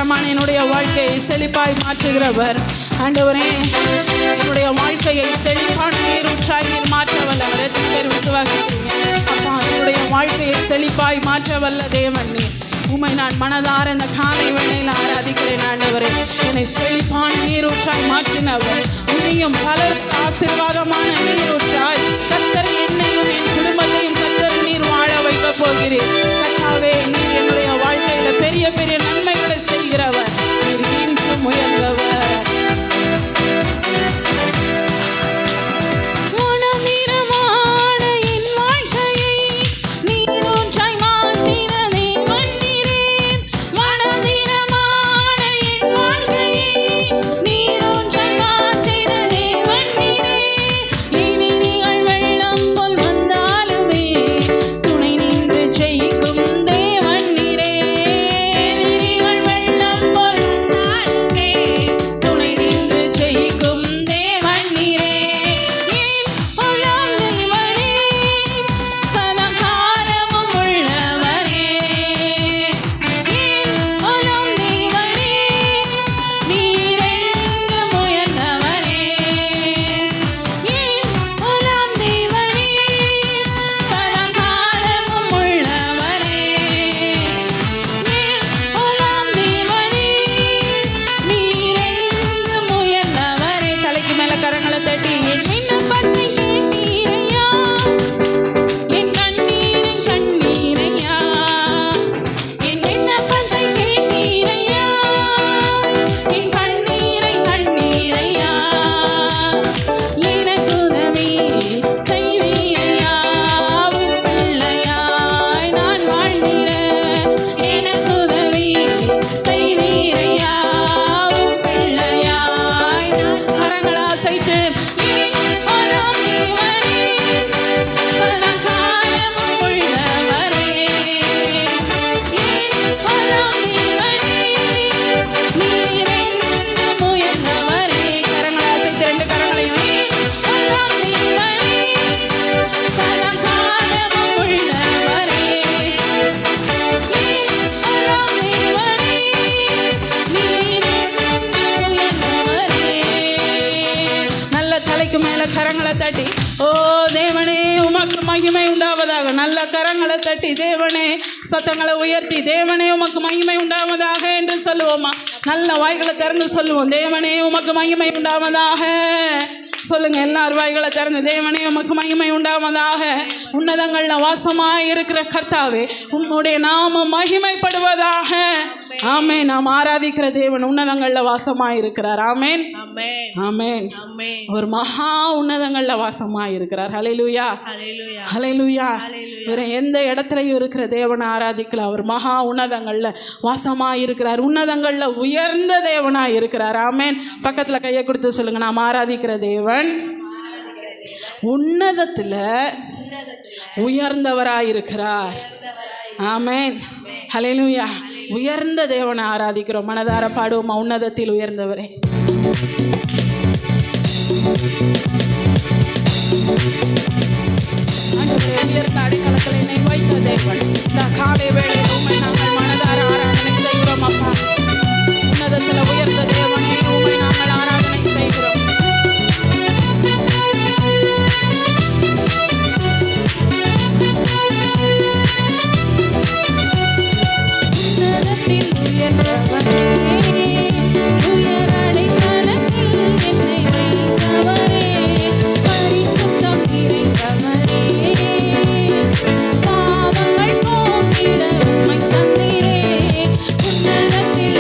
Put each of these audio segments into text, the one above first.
பாரமான என்னுடைய வாழ்க்கையை செழிப்பாய் மாற்றுகிறவர். ஆண்டவரே, என்னுடைய வாழ்க்கையை செழிப்பான நீரூற்றாய் நீர் மாற்ற வல்லவர். எத்தனை பேர் விசுவாசிக்கிறீங்க? அப்பா, என்னுடைய வாழ்க்கையை செழிப்பாய் மாற்ற வல்ல தேவன் நீர். உம்மை நான் மனதார இந்த காலை வேளையில் ஆராதிக்கிறேன். ஆண்டவரே, என்னை செழிப்பான நீரூற்றாய் மாற்றினவர். உன்னையும் பலருக்கு ஆசீர்வாதமான நீரூற்றாய் கர்த்தர் என்னையும் என் குடும்பத்தையும் கர்த்தர் நீர் வாழ வைக்க போகிறேன். கர்த்தாவே, நீர் என்னுடைய வாழ்க்கையில பெரிய பெரிய நன்மைகளை செய்கிறவர். நீர் இன்றும் உயர்ந்தவர். மகிமை உண்டாவதாக. நல்ல கரங்களை தட்டி தேவனே, சத்தங்களை உயர்த்தி தேவனே உமக்கு மகிமை உண்டாவதாக என்று சொல்லுவோமா? நல்ல வாய்களை திறந்து சொல்லுவோம், தேவனே உமக்கு மகிமை உண்டாவதாக. சொல்லுங்க, எல்லார் வாய்களை திறந்து தேவனே உமக்கு மகிமை உண்டாவதாக. உன்னதங்களில் வாசமாய் இருக்கிற கர்த்தாவே, உம்முடைய நாமம் மகிமைப்படுவதாக. ஆமேன். நாம் ஆராதிக்கிற தேவன் உன்னதங்களில் வாசமாய் இருக்கிறார். ஆமேன், ஆமேன். ஒரு மகா உன்னதங்களில் வாசமாய் இருக்கிறார். ஹல்லேலூயா, ஹல்லேலூயா. வேற எந்த இடத்துலையும் இருக்கிற தேவனை ஆராதிக்கல. அவர் மகா உன்னதங்களில் வாசமாய் இருக்கிறார். உன்னதங்களில் உயர்ந்த தேவனாய் இருக்கிறார். ஆமேன். பக்கத்தில் கையை கொடுத்து சொல்லுங்க, நாம் ஆராதிக்கிற தேவன் உன்னதத்தில் உயர்ந்தவராயிருக்கிறார். ஆமேன், ஹல்லேலூயா. உயர்ந்த தேவனை ஆராதிக்கிறோம். மனதார பாடுவோமா? உன்னதத்தில் உயர்ந்தவரே. உயர்ந்த அடைக்கலத்தில் என்னை வைத்த தேவன், இந்த காலை வேளையில் உம்மை நாங்கள் மனதார ஆராதனை செய்கிறோம். அப்பா, உன்னதத்தில் உயர்ந்த தேவனே, உம்மை நாங்கள் ஆராதனை செய்கிறோம். உன்னதத்தில் உயர்ந்தவரே, பாவங்கள் போக்கிட உம்மை தந்தீரே. உன்னதத்தில்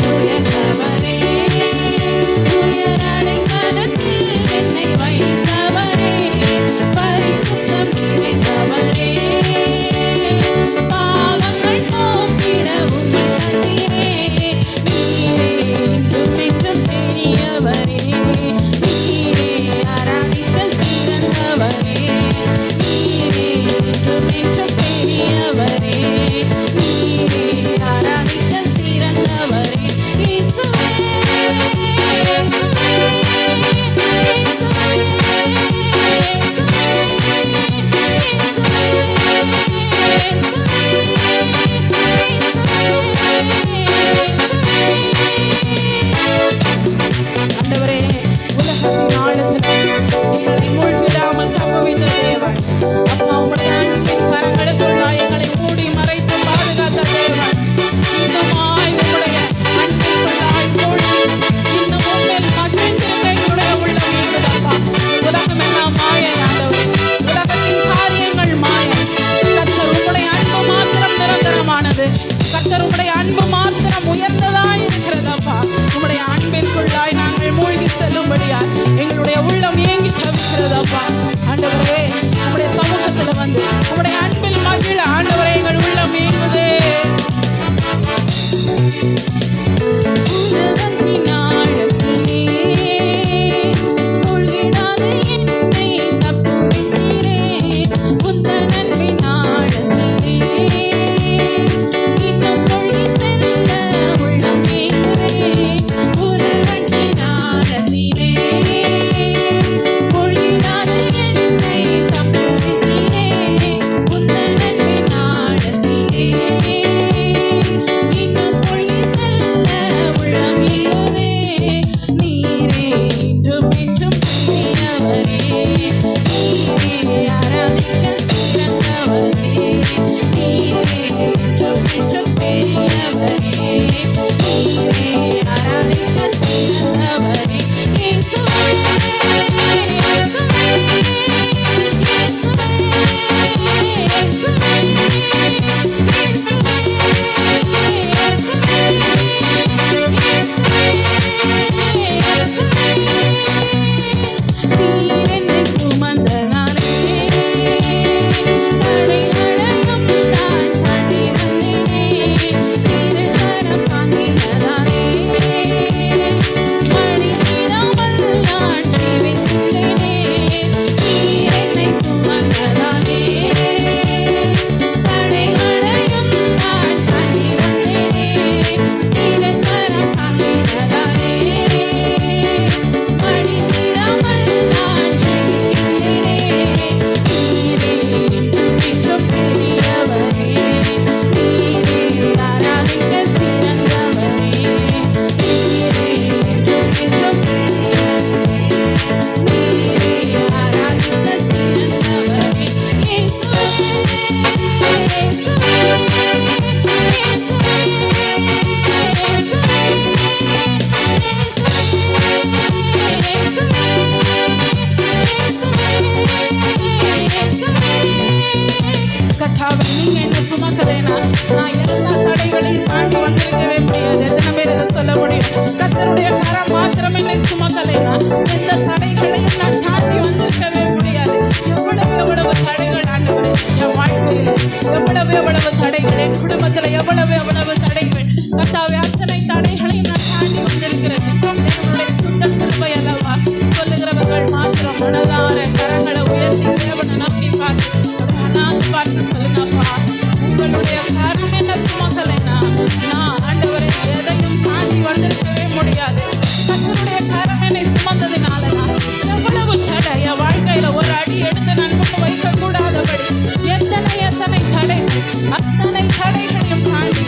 வந்திருக்கவே முடியாது. கர்த்தருடைய கரம் என்னை சுமந்ததினால நான் எவ்வளவு தடை என் வாழ்க்கையில ஒரு அடி எடுத்து நான் முன் வைக்க கூடாதபடி எத்தனை தடைகள், அத்தனை தடைகளையும் தாண்டி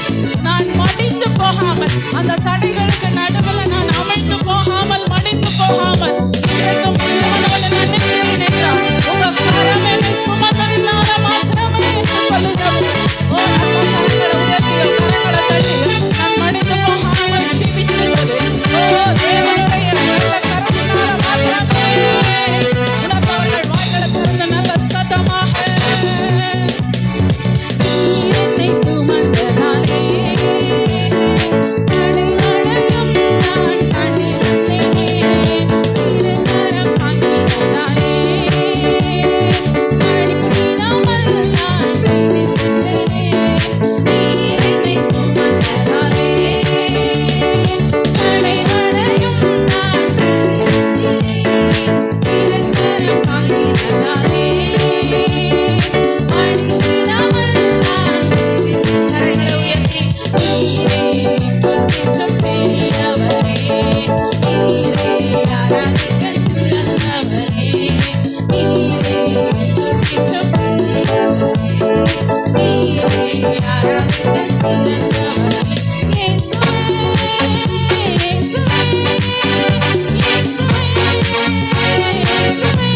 நான் மடிந்து போகாமல், அந்த தடைகளுக்கு நடுவில் நான் அமிழ்ந்து போகாமல், மடிந்து போகாமல் இன்றைக்கும் தேவனோடு நான் நிற்கிறேன் என்றால் உங்க கரம் என்னை சுமந்ததினால மாத்திரமே என்று சொல்லுகிறேன். ஓ நல்ல கரங்களை உயர்த்தி கரங்களை தட்டி நான் மடிந்து போகாமல் ஜீவித்திருப்பது ஓ தேவனுடைய நல்ல கரத்தினால மாத்திரமே. உணர்ந்தவர்கள் வாய்களை திறந்து நல்ல சத்தமாக என்னை சுமந்ததாலே தடைகளையும் நான் தாண்டி வந்தேனே. திருக்கரம் தாங்கினதாலே தடுக்கிடாமல் நான் விடுவித்தேனே. நீர் என்னை சுமந்ததாலே தடைகளையும் நான் விடுவித்தேனே. திருக்கரம் தாங்கினதாலே அடிக்கிடாமல் நான் விடுவித்தேனே. கரங்களை உயர்த்தி நீரே என்றும் பெரியவரே, நீரே ஆராதிக்க சிறந்தவரே, நீரே என்றும் பெரியவரே, நீரே ஆராதிக்க சிறந்தவரே. இயேசுவே, இயேசுவே, இயேசுவே, இயேசுவே, இயேசுவே.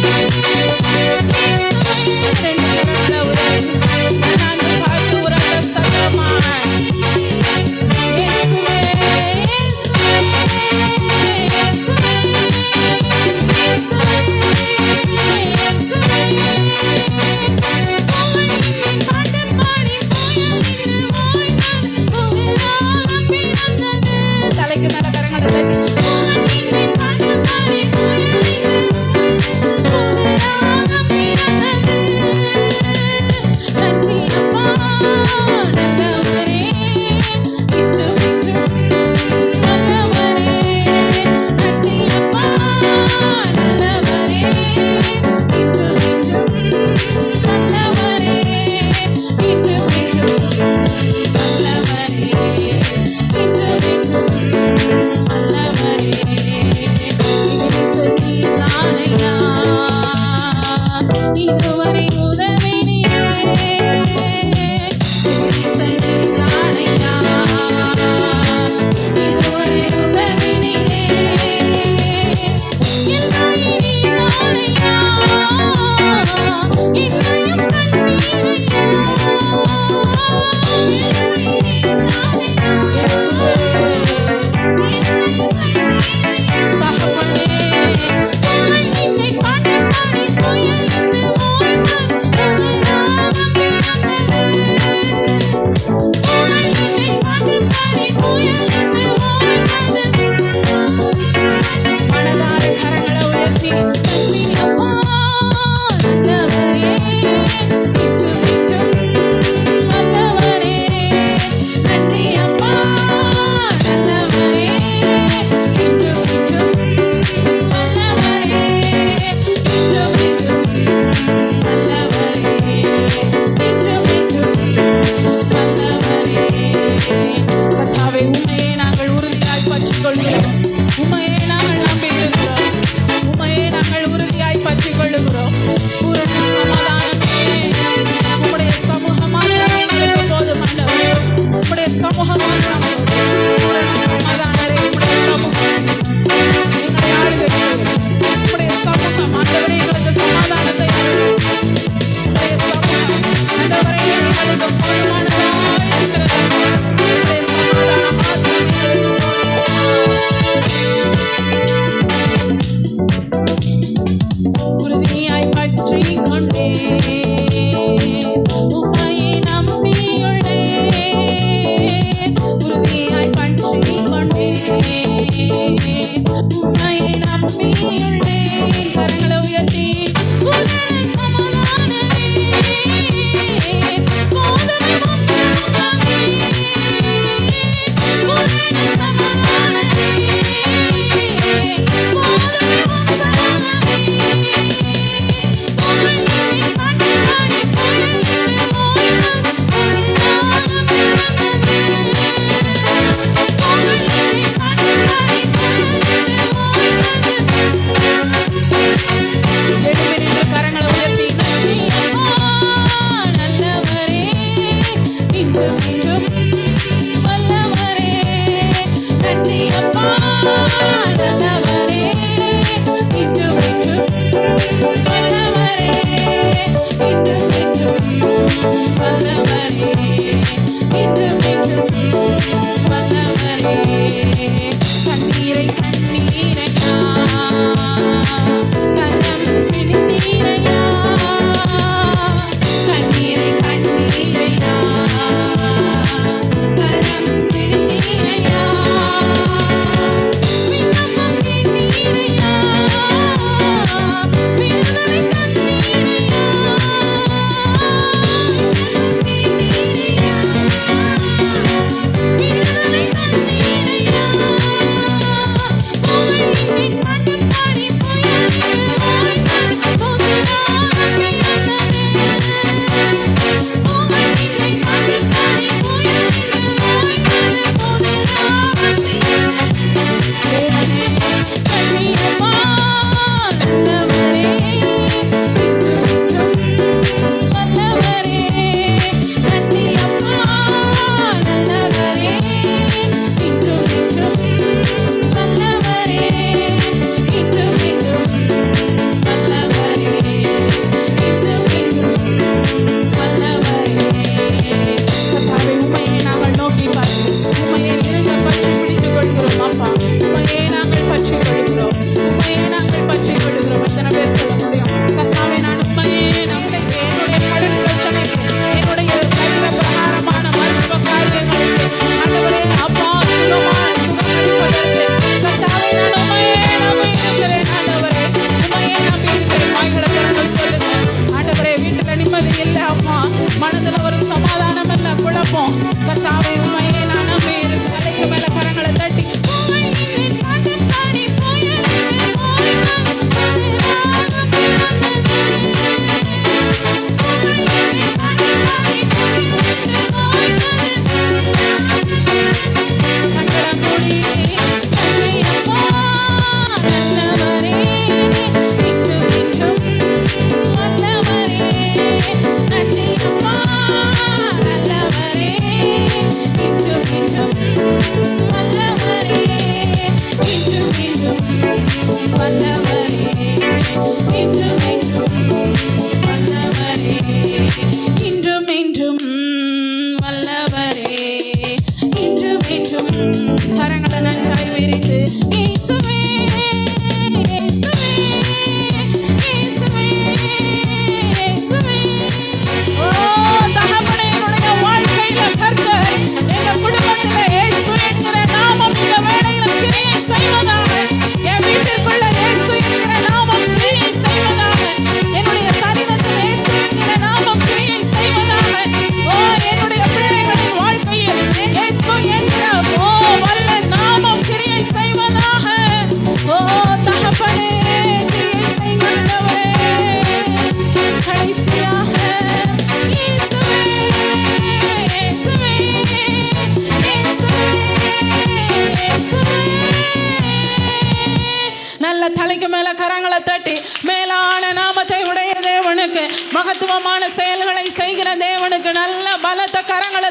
ரெண்டு கரங்களை உயர்த்தி நான்கு பாட்டு உரத்த சத்தமாய் இயேசுவே, இயேசுவே, இயேசுவே, இயேசுவே, இயேசுவே. பாட்டு பாடி போயதில் ஓய்ந்தால் புகழாரம் பிறந்தது. தலைக்கு மேல கரங்களை தட்டி பாட்டு பாடி போயதில் புகழாரம் பிறந்தது. நன்றி அப்பா நல்லவரே, இன்றும் என்றும் நல்லவரே. நன்றி அப்பா நல்லவரே, இன்றும் என்றும் நல்லவரே, இன்றும் என்றும் நல்லவரே, இன்றும் என்றும் நல்லவரே.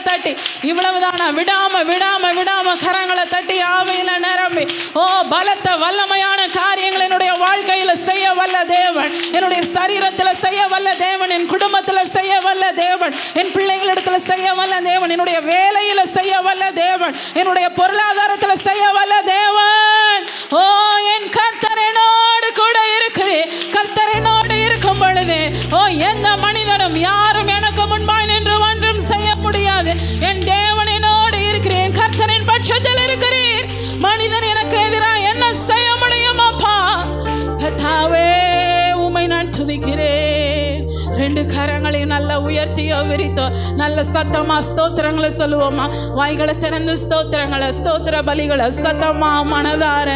தட்டி இவ்வளவுதானா, விடாம விடாம விடாம கரங்களை தட்டி ஆவியில நிரம்பி பலத்த வல்லமையான காரியங்கள் என்னுடைய வாழ்க்கையில செய்ய வல்ல தேவன், என்னுடைய சரீரத்தில் செய்ய வல்ல தேவன், என் குடும்பத்தில் செய்ய வல்ல தேவன், என் பிள்ளைகளிடத்தில் செய்ய வல்ல தேவன், என்னுடைய வேலையில செய்ய வல்ல தேவன், என்னுடைய பொருளாதாரத்தில் செய்ய வல்ல தேவன். என் கர்த்தர் என்னோடு கூட இருக்கிறேன். கர்த்தர் என்னோடு இருக்கும் பொழுது எந்த மனிதனும் யாரும் எனக்கு முன்பாய் நின்று ஒன்றும் செய்ய முடியாது. என் தேவன் என்னோடு இருக்கிறேன், கர்த்தரின் பட்சத்தில் இருக்கிறேன். மனிதன் எனக்கு எதிராக என்ன செய்ய முடியும்? அப்பா கர்த்தாவே உம்மை நான் துதிக்கிறேன். ரெண்டு கரங்களையும் நல்லா உயர்த்தியோ விரித்தோ நல்ல சத்தமா ஸ்தோத்திரங்களை சொல்லுவோமா? வாய்களை திறந்து ஸ்தோத்திரங்களை, ஸ்தோத்திர பலிகளை சத்தமா மனதார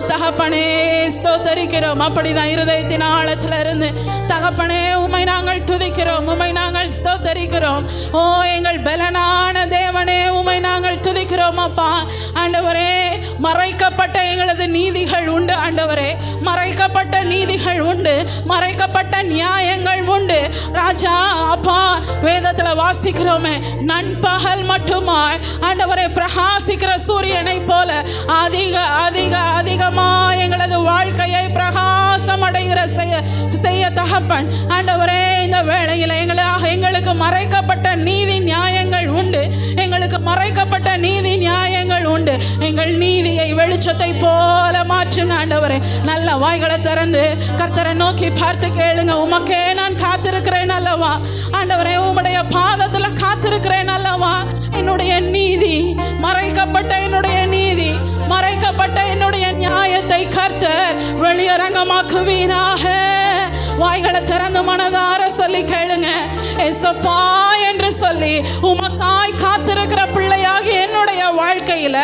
தகப்பனே ஸ்தோத்தரிக்கிறோம். அப்படிதான் இருதயத்தின் ஆழத்துல இருந்து தகப்பனே உம்மை நாங்கள் துதிக்கிறோம், உம்மை நாங்கள் ஸ்தோத்தரிக்கிறோம். எங்கள் பலனான தேவனே உம்மை நாங்கள் துதிக்கிறோம். அப்பா ஆண்டவரே, மறைக்கப்பட்ட எங்களது நீதிகள் உண்டு ஆண்டவரே, மறைக்கப்பட்ட நீதிகள் உண்டு, மறைக்கப்பட்ட நியாயங்கள் உண்டு ராஜா. அப்பா வேதத்தில் வாசிக்கிறோமே, நண்பகல் மட்டுமா ஆண்டவரே பிரகாசிக்கிற சூரியனை போல அதிக அதிக அதிகமா எங்களது வாழ்க்கையை பிரகாசம் அடைகிற செய்ய தகப்பன் ஆண்டவரே, இந்த வேளையில் எங்களுக்கு மறைக்கப்பட்ட நீதி நியாயங்கள் உண்டு, எங்களுக்கு மறைக்கப்பட்ட நீதி நியாயங்கள் உண்டு. எங்கள் நீதியை வெளிச்சத்தை போல மாற்றுங்க ஆண்டவரே. நல்ல வாய்களை திறந்து கர்த்தரை நோக்கி பார்த்து கேளுங்க. உமக்கே நான் காத்திருக்கிறேன் அல்லவா ஆண்டவரே, உம்முடைய பாதத்தில் காத்திருக்கிறேன் அல்லவா. என்னுடைய நீதி மறைக்கப்பட்ட, என்னுடைய நீதி மறைக்கப்பட்ட என்னுடைய நியாயத்தை கர்த்தர் வெளியரங்கமாக்குவீராக. வாய்களை திறந்து மனதார சொல்லி கேளுங்க. ஏசப்பா என்று சொல்லி உமக்காய் காத்திருக்கிற பிள்ளையாகி என்னுடைய வாழ்க்கையில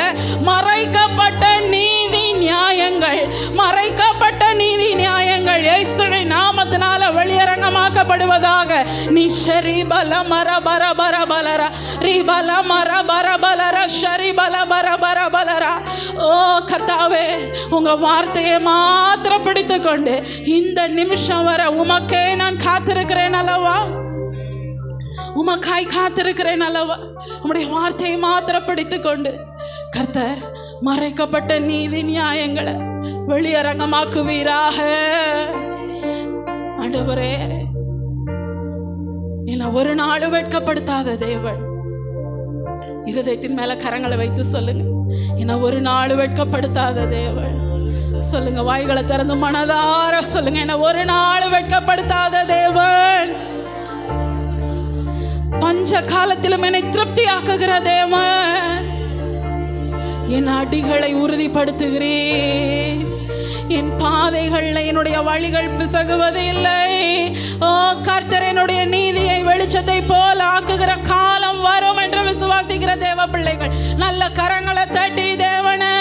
மறைக்கப்பட்ட நீதி நியாயங்கள், மறைக்கப்பட்ட நீதி நியாயங்கள் இயேசுவின் நாமத்தினால வெளியரங்கமாக்கப்படுவதாக. நிஷரி பல மர பர பர பலர ரிபல மர பர பலர ஷரி பல பர பர பலரா. கர்த்தாவே, உங்க வார்த்தையை மாத்திரம் பிடித்து கொண்டு இந்த நிமிஷம் வர உமக்கே நான் காத்திருக்கிறேன் அல்லவா, உமக்காய் காத்திருக்கிறேன் அல்லவா. உம்முடைய வார்த்தையை மாத்திரம் பிடித்து கொண்டு கர்த்தர் மறைக்கப்பட்ட நீதி நியாயங்களை வெளியரங்கமாக்குவீராக. ஆண்டவரே, என்னை ஒரு நாள் வெட்கப்படுத்தாத தேவன், இருதயத்தின் மேல கரங்களை வைத்து சொல்லுங்க. என்னை ஒரு நாள் வெட்கப்படுத்தாத தேவன் சொல்லுங்க. வாய்களை திறந்து மனதார சொல்லுங்க. என்னை ஒரு நாள் வெட்கப்படுத்தாத தேவன், பஞ்ச காலத்திலும் என்னை திருப்தி ஆக்குகிற தேவன், என் அடிகளை உறுதிப்படுத்துகிறேன், என் பாதைகள்ல என்னுடைய வழிகள் பிசகுவது இல்லை. கர்த்தர் என்னுடைய நீதியை வெளிச்சத்தை போல ஆக்குகிற காலம் வரும் என்று விசுவாசிக்கிற தேவ பிள்ளைகள் நல்ல கரங்களை தட்டி தேவனே,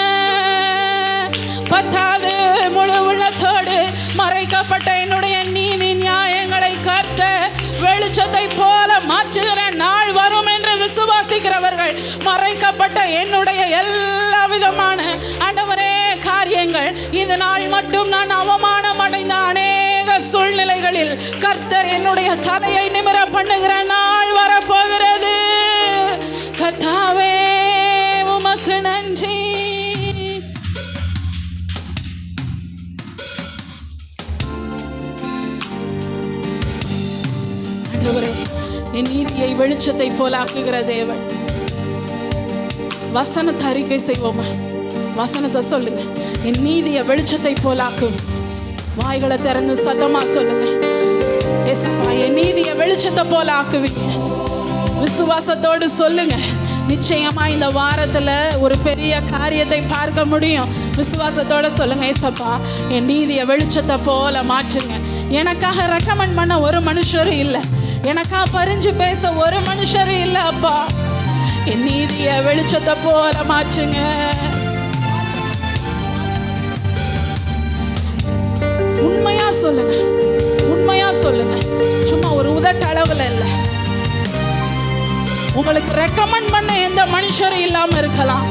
பத்தாது முழு உள்ளத்தோடு மறைக்கப்பட்ட என்னுடைய நீதி நியாயங்களை கர்த்தர் வெளிச்சத்தை போல மாற்றுகிற நாள் வரும் என்று விசுவாசிக்கிறவர்கள் மறைக்கப்பட்ட என்னுடைய எல்லா விதமான ஆண்டவரே காரியங்கள், இது நாள் மட்டும் நான் அவமானம் அடைந்த அநேக சூழ்நிலைகளில் கர்த்தர் என்னுடைய தலையை நிமிர பண்ணுகிற நாள் வரப்போகிறது. கர்த்தாவே உமக்கு நன்றி. என் நீதியை வெளிச்சத்தை போல ஆக்குகிற தேவன். வசனத்தை அறிக்கை செய்வோமா? வசனத்தை சொல்லுங்க. என் நீதியை வெளிச்சத்தை போல ஆக்கும். வாய்களை திறந்து சத்தமா சொல்லுங்க. ஏசப்பா, என் நீதியை வெளிச்சத்தை போல ஆக்குவீங்க. விசுவாசத்தோடு சொல்லுங்க. நிச்சயமா இந்த வாரத்துல ஒரு பெரிய காரியத்தை பார்க்க முடியும். விசுவாசத்தோட சொல்லுங்க. ஏசப்பா, என் நீதியை வெளிச்சத்தை போல மாற்றுங்க. எனக்காக ரெக்கமெண்ட் பண்ண ஒரு மனுஷரும் இல்லை, எனக்கா பறிஞ்சு பேச ஒரு மனுஷரும் இல்லை. அப்பா, என் நீதியை வெளிச்சத்தை போல மாற்றுங்க. உண்மையா சொல்லுங்க, உண்மையா சொல்லுங்க. சும்மா ஒரு உதட்டளவுல இல்லை. உங்களுக்கு ரெக்கமெண்ட் பண்ண எந்த மனுஷரும் இல்லாம இருக்கலாம்,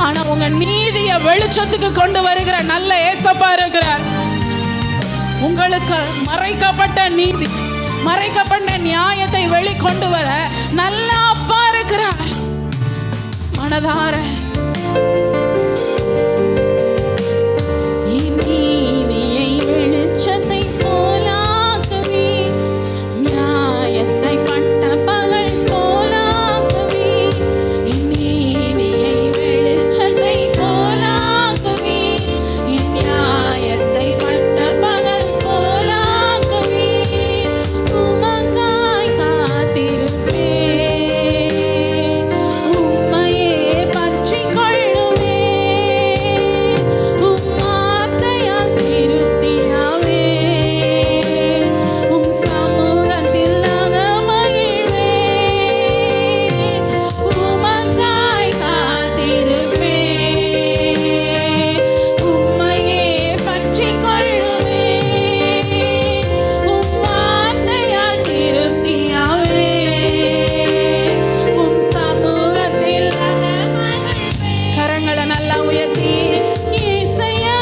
ஆனா உங்க நீதியை வெளிச்சத்துக்கு கொண்டு வருகிற நல்ல ஏசப்பா இருக்கிறார். உங்களுக்கு மறைக்கப்பட்ட நீதி, மறைக்கப்பட்ட நியாயத்தை வெளிக்கொண்டு வர நல்ல அப்பா இருக்கிறார். மனதார நீதியை வெளிச்சத்தை போலாக்கவே, நியாயத்தை பட்ட பகல் போலாக்கவே, நீதியை வெளிச்சத்தை போலாக்கவே, நியாயத்தை பட்ட பகல் போலாக்கவே, உமக்காய் காத்திருப்பேன், உம்மையே பற்றிக் கொள்ளுவேன், உம் வார்த்தையால் திருப்தியாவே, உம் சமூகத்தில் அகமகிழ்வேன், உமக்காய் காத்திருப்பேன், உம்மையே பற்றிக் கொள்ளுவேன், உம் வார்த்தையால் திருப்தியாவே, உம் சமூகத்தில் அகமகிழ்வேன். கரங்களை நல்லா உயர்த்தி இசையா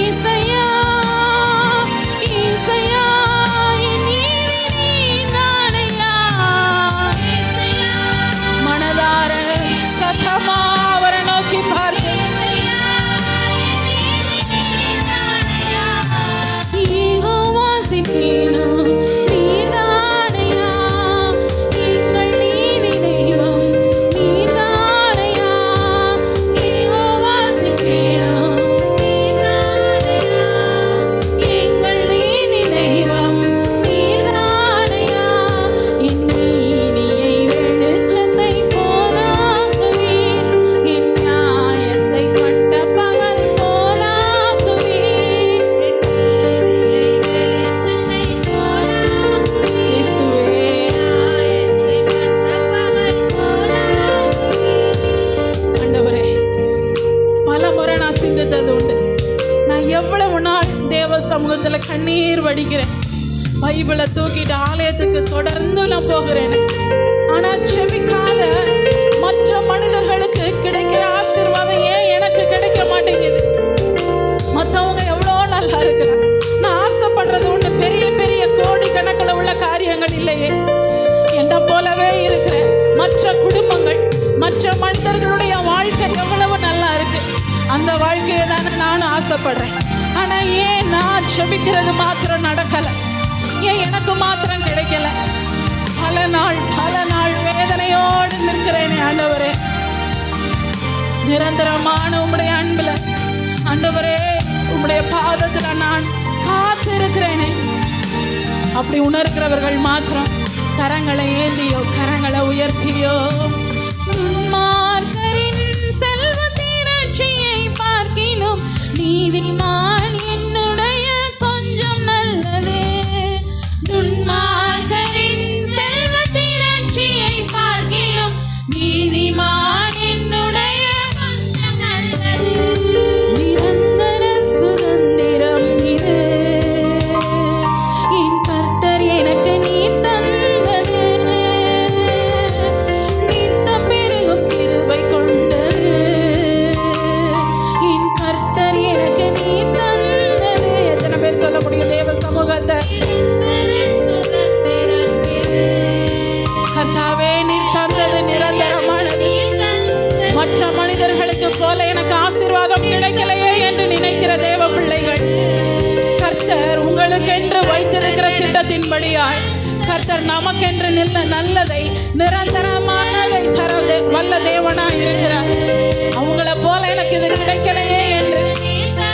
இசையா இசையா, என் நீதி நீதானையா. மனதார சத்தமா அவரை நோக்கி பார்த்து யெகோவா சிக்கேனோ நீதானையா, எங்கள் நீதி தெய்வம் நீதானையா. யெகோவா சிக்கேனோ நீதானையா, எங்கள் நீதி தெய்வம் நீதானையா. என் நீதியை வெளிச்சத்தை போலாக்குவீர், என் நியாயத்தை பட்ட பகல் போலாக்குவீர். இயேசுவே, ஆண்டவரே, பலமுறை நான் சிந்தித்தது உண்டு. நான் எவ்வளவு நாள் தேவ சமூகத்துல கண்ணீர் வடிக்கிறேன், பைபிளை தூக்கிட்டு ஆலயத்துக்கு தொடர்ந்து நான் போகிறேன். ஆனா செபிக்காத மற்ற மனிதர்களுக்கு கிடைக்கிற ஆசீர்வாதம் ஏன் எனக்கு கிடைக்க மாட்டேங்குது? மற்றவங்க எவ்வளோ நல்லா இருக்கிறாங்க. நான் ஆசைப்படுறது ஒன்று பெரிய பெரிய கோடி கணக்கில் உள்ள காரியங்கள் இல்லையே. என்னை போலவே இருக்கிற மற்ற குடும்பங்கள், மற்ற மனிதர்களுடைய வாழ்க்கை எவ்வளவு நல்லா இருக்கு. அந்த வாழ்க்கையை தானே நானும் ஆசைப்படுறேன். ஆனால் ஏன் நான் செபிக்கிறது மாத்திரம் நடக்கலை? ஏன் எனக்கு மாத்திரம் கிடைக்கல? பல நாள் வேதனையோடு நிற்கிறேனே ஆண்டவரே. நிரந்தரமான உம்முடைய அன்புல ஆண்டவரே, உம்முடைய பாதத்துல நான் காத்திருக்கிறேனே. அப்படி உணர்கிறவர்கள் மாத்திரம் கரங்களை ஏந்தியோ கரங்களை உயர்த்தியோ. துன்மார்க்கரின் செல்வ திரட்சியை பார்க்கிலும் நீதிமான் என்னுடைய கொஞ்சம் நல்லது. துன்மார்க்கரின் செல்வ திரட்சியை பார்க்கிலும் நீதிமான் என்னுடைய கொஞ்சம் நல்லது. நிரந்தர சுதந்திரம் இது, என் கர்த்தர் எனக்கு நீர் தந்தது. நித்தம் பெருகும் கிருபை கொண்டது, என் கர்த்தர் எனக்கு நீர் தந்தது. எத்தனை பேர் சொல்ல முடியும் தேவ சமூகத்தை? கர்த்தாவே, நீர் தந்தது நிரந்தரமானது. மற்ற மனிதர்களுக்கு போல எனக்கு ஆசீர்வாதம் கிடைக்கலையே என்று நினைக்கிற தேவ பிள்ளைகள், கர்த்தர் உங்களுக்கென்று வைத்திருக்கிற திட்டத்தின்படியாய் கர்த்தர் நமக்கென்று நல்லதை நிரந்தரமானதை தர வல்ல தேவனாய் இருக்கிறார். அவங்கள போல எனக்கு இது கிடைக்கலையே என்று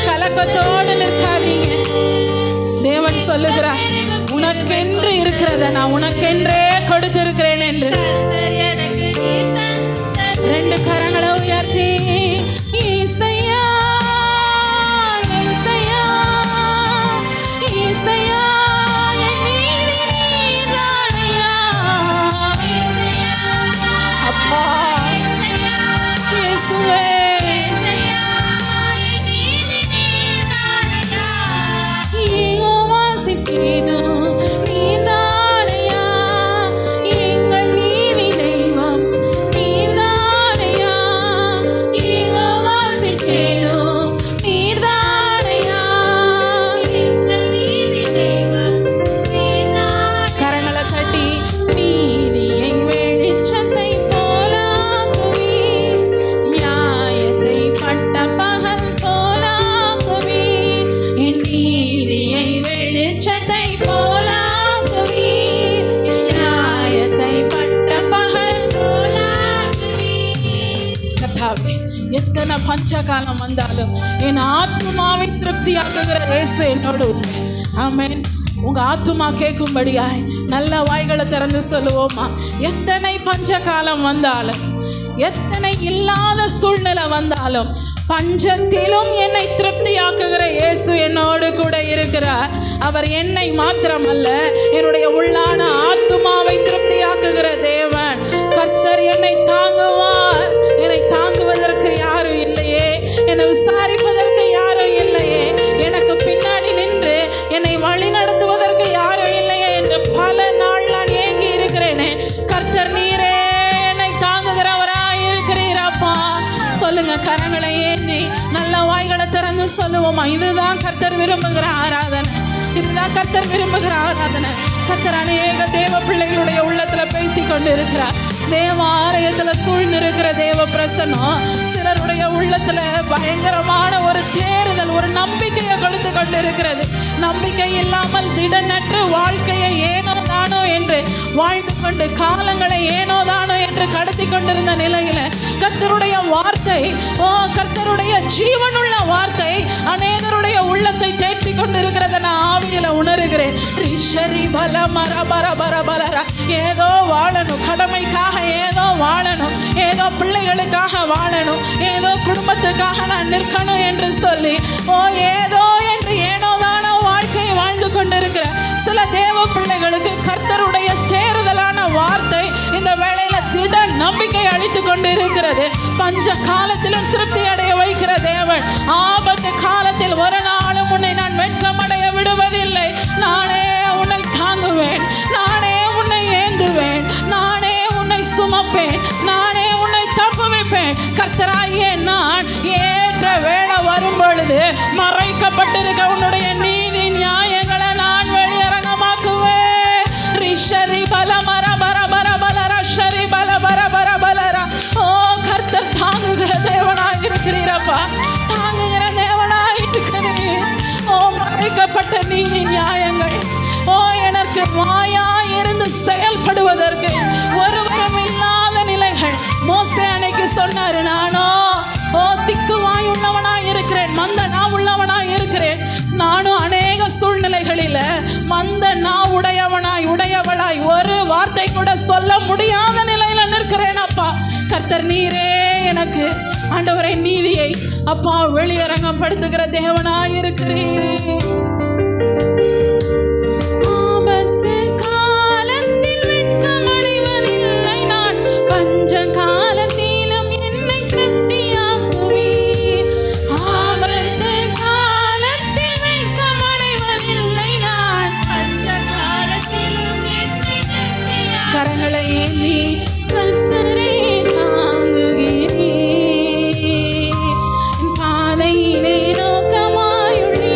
கலக்கத்தோடு நிற்காதீங்க. தேவன் சொல்லுகிறார், உனக்கென்று இருக்கிறத நான் உனக்கென்றே கொடுத்திருக்கிறேன் என்று. ரெண்டு கரங்களை உயர்த்தி இசையா இசையா இசையா, என் நீதி நீதானையா. அப்பா இயேசுவே, யெகோவா சிக்கேனோ நீதானையா, எங்கள் நீதி தெய்வம் நீதானையா. பஞ்சகாலம் வந்தாலும் என் ஆத்துமாவை திருப்தியாக்குகிற இயேசு என்னோடு உண்டு. ஆமென். உங்க ஆத்துமா கேட்கும்படியாய் நல்ல வாய்களை திறந்து சொல்லுவோமா? எத்தனை பஞ்சகாலம் வந்தாலும், எத்தனை இல்லாத சூழ்நிலை வந்தாலும், பஞ்சத்திலும் என்னை திருப்தியாக்குகிற இயேசு என்னோடு கூட இருக்கிறார். அவர் என்னை மாத்திரமல்ல, என்னுடைய உள்ளான ஆத்துமாவை திருப்தியாக்குகிற தேவன். கர்த்தர் என்னை தாங்குவார். என்னை தாங்குவதற்கு யாரும் இல்லையே, என்னை விசாரிப்பதற்கு யாரும் இல்லையே, எனக்கு பின்னாடி நின்று என்னை வழி நடத்துவதற்கு யாரும் இல்லையே என்று பல நாள் நான் ஏங்கி இருக்கிறேனே. கர்த்தர் நீரே என்னை தாங்குகிறவராய் இருக்கிறீரப்பா. சொல்லுங்க, கரங்களை ஏந்தி நல்ல வாய்களை திறந்து சொல்லுவோமா? இதுதான் கர்த்தர் விரும்புகிற ஆராதனை. இதுதான் கர்த்தர் விரும்புகிற ஆராதனை. கர்த்தர் அநேக தேவ பிள்ளைகளுடைய உள்ளத்துல பேசி கொண்டு இருக்கிறார். தேவ ஆலயத்துல சூழ்ந்திருக்கிற தேவ பிரசன்னம் சிலருடைய உள்ளத்துல பயங்கரமான ஒரு தேறுதல், ஒரு நம்பிக்கையை கொடுத்து கொண்டு இருக்கிறது. நம்பிக்கை இல்லாமல் திடனற்று வாழ்க்கையை ஏனோ தானோ என்று வாழ்ந்து கொண்டு காலங்களை ஏனோ தானோ என்று கடத்தி கொண்டிருந்த நிலையில கர்த்தருடைய வார்த்தை, கர்த்தருடைய ஜீவனுள்ள வார்த்தை அநேகருடைய உள்ளத்தை தேற்றி கொண்டிருக்கிறத நான் ஆவியில உணர்கிறேன். ஏதோ வாழணும், கடமைக்காக ஏதோ வாழணும், ஏதோ பிள்ளைகளுக்காக வாழணும், ஏதோ குடும்பத்துக்காக நான் நிற்கணும் என்று சொல்லி ஏதோ என்று ஏனோதான வாழ்க்கையை வாழ்ந்து கொண்டிருக்கிற சில தேவ பிள்ளைகளுக்கு கர்த்தருடைய தேறுதலான வார்த்தை இந்த வேளையில திட நம்பிக்கை அளித்து கொண்டு இருக்கிறது. பஞ்ச காலத்திலும் திருப்தி அடைய வைக்கிற தேவன். ஆபத்து காலத்தில் ஒரு நாளும் உன்னை நான் வெட்கமடைய விடுவதில்லை. நானே உன்னை தாங்குவேன், நானே உன்னை ஏந்துவேன், நானே உன்னை சுமப்பேன், நானே உன்னை தப்புவிப்பேன். கர்த்தராகிய நான் ஏற்ற வேளை வரும் பொழுது மறைக்கப்பட்டிருக்க உன்னுடைய நீதி நியாயங்களை நான் வெளியரங்கமாக்குவேன். ரிஷரி பல மர பர பர பலர ஷரி பல பர பர பலர. கர்த்தர் தாங்குகிற தேவனாய் இருக்கிறீரப்பா, தாங்குகிற தேவனாய் இருக்கிறீர். மறைக்கப்பட்ட நீதி நியாயங்கள் எனக்கு மாயாய் இருந்து செயல்படுவதற்கு ஒருவரும் இல்லாத நிலைகள். மோசே அன்னைக்கு சொன்னாரு, நானோ திக்குவாய் உள்ளவனாய் இருக்கிறேன், மந்த நான் உள்ளவனாய் இருக்கிறேன். நானும் அநேக சூழ்நிலைகளில மந்த நான் உடையவளாய் ஒரு வார்த்தை கூட சொல்ல முடியாத நிலையில நிற்கிறேன் அப்பா. கர்த்தர் நீரே எனக்கு ஆண்டவரே நீதியை அப்பா வெளியரங்கம் படுத்துகிற தேவனாய் இருக்கிறேன். கரங்களை ஏந்தி கர்த்தரே தாங்குகிறீர், பாதையிலே நோக்கமாயுள்ளீர்.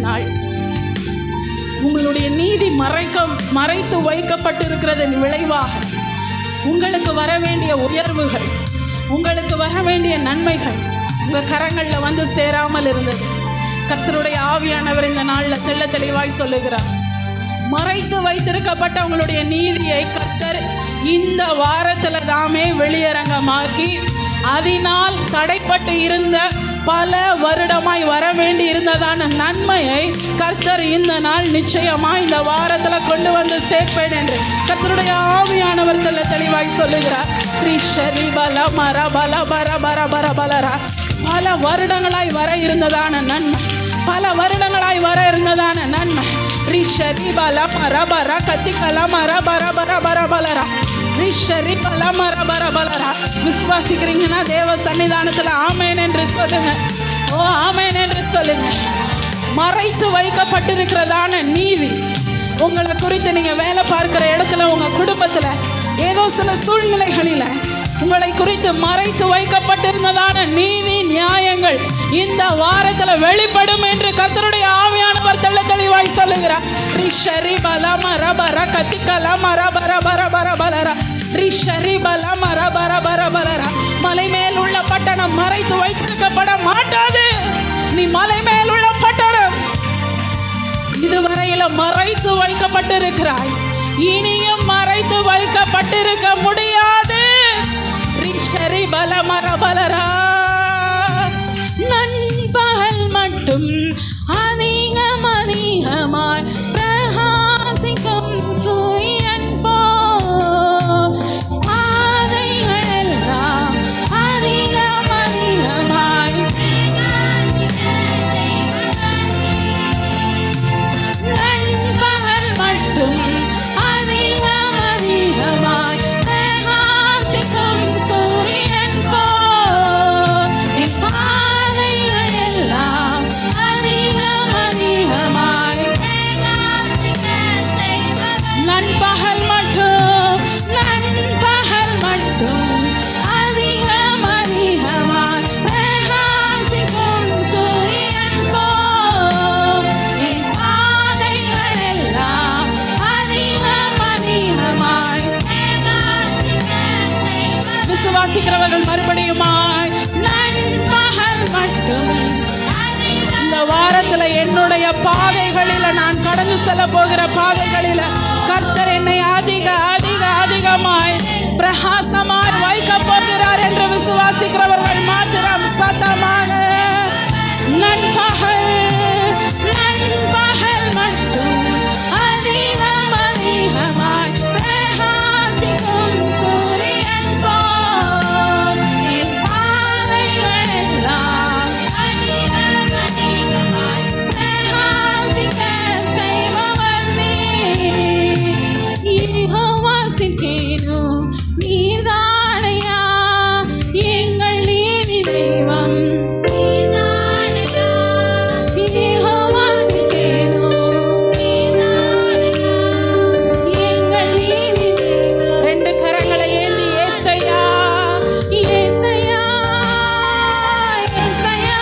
நாள். உங்களுடைய நீதி மறைத்து வைக்கப்பட்டிருக்கிறதன் விளைவாக உங்களுக்கு வர வேண்டிய உயர்வுகள், உங்களுக்கு வர வேண்டிய நன்மைகள் உங்கள் கரங்களில் வந்து சேராமல் இருந்தது. கர்த்தருடைய ஆவியானவர் இந்த நாளில் தெள்ள தெளிவாய் சொல்லுகிறார், மறைத்து வைத்திருக்கப்பட்ட உங்களுடைய நீதியை கர்த்தர் இந்த வாரத்தில் தாமே வெளியரங்கமாக்கி, அதனால் தடைப்பட்டு இருந்த பல வருடமாய் வர வேண்டி இருந்ததான நன்மையை கர்த்தர் இந்த நாள் நிச்சயமாக இந்த வாரத்தில் கொண்டு வந்து சேர்ப்பேன் என்று கர்த்தருடைய ஆவியானவர் தெளிவாய் சொல்லுகிறார். பல வருடங்களாய் வர இருந்ததான நன்மை, பல வருடங்களாய் வர இருந்ததான நன்மை விசுவாசிக்கிறீங்கன்னா தேவ சன்னிதானத்தில் ஆமேன் என்று சொல்லுங்க. ஓ ஆமேன் என்று சொல்லுங்க. மறைத்து வைக்கப்பட்டிருக்கிறதான நீதி உங்களை குறித்து நீங்க வேலை பார்க்கிற இடத்துல, உங்க குடும்பத்துல ஏதோ சில சூழ்நிலைகளில உங்களை குறித்து மறைத்து வைக்கப்பட்டிருந்ததான நீதி நியாயங்கள் இந்த வாரத்துல வெளிப்படும் என்று கர்த்தருடைய ஆவியானவர் தெளிவாய் சொல்லுகிறார். மலை மேல் உள்ள பட்டணம் மறைத்து வைத்திருக்கப்பட மாட்டாது. நீ மலை மேல் உள்ள பட்டணம் இதுவரையில மறைத்து வைக்கப்பட்டிருக்கிறாய், இனியும் மறைத்து வைக்கப்பட்டிருக்க முடியாது. நண்பகல் மட்டும் அதிகமாய் பிரகாசிக்கும் சூரியன் போல் பாதைகள் எல்லாம் அதிகமாய் நண்பகல் மட்டும் அதிகமாய் பிரகாசிக்கும் சூரியன் போல் பாதைகள் எல்லாம் அதிகமாய் நண்பகல் மட்டும் அதிகமாய் பிரகாசிக்கும் சூரியன் போல் பாதைகள் எல்லாம் அதிகமாய் விசுவாசிக்கிறவர்கள் மறுபடியுமாய் நண்பகல் மட்டும். இந்த வாரத்துல என்னுடைய பாதைகளில, நான் கடந்து செல்ல போகிற பாதைகளில கர்த்தர் என்னை அதிகமாய் பிரகாசமாய் வைக்க போகிறார் என்று விசுவாசிக்கிறவர்கள் மாத்திரம் சத்தமாக நண்பகல் மட்டும் அதிகமாய் பிரகாசிக்கும் சூரியன் போல் பாதைகள் எல்லாம் பிரகாசிக்க செய்பவர் யெகோவாசிக்கேனும் நீர்தானையா எங்கள் நீதி தெய்வம். ரெண்டு கரங்களை ஏந்தி ஏசையா ஏசையா ஏசையா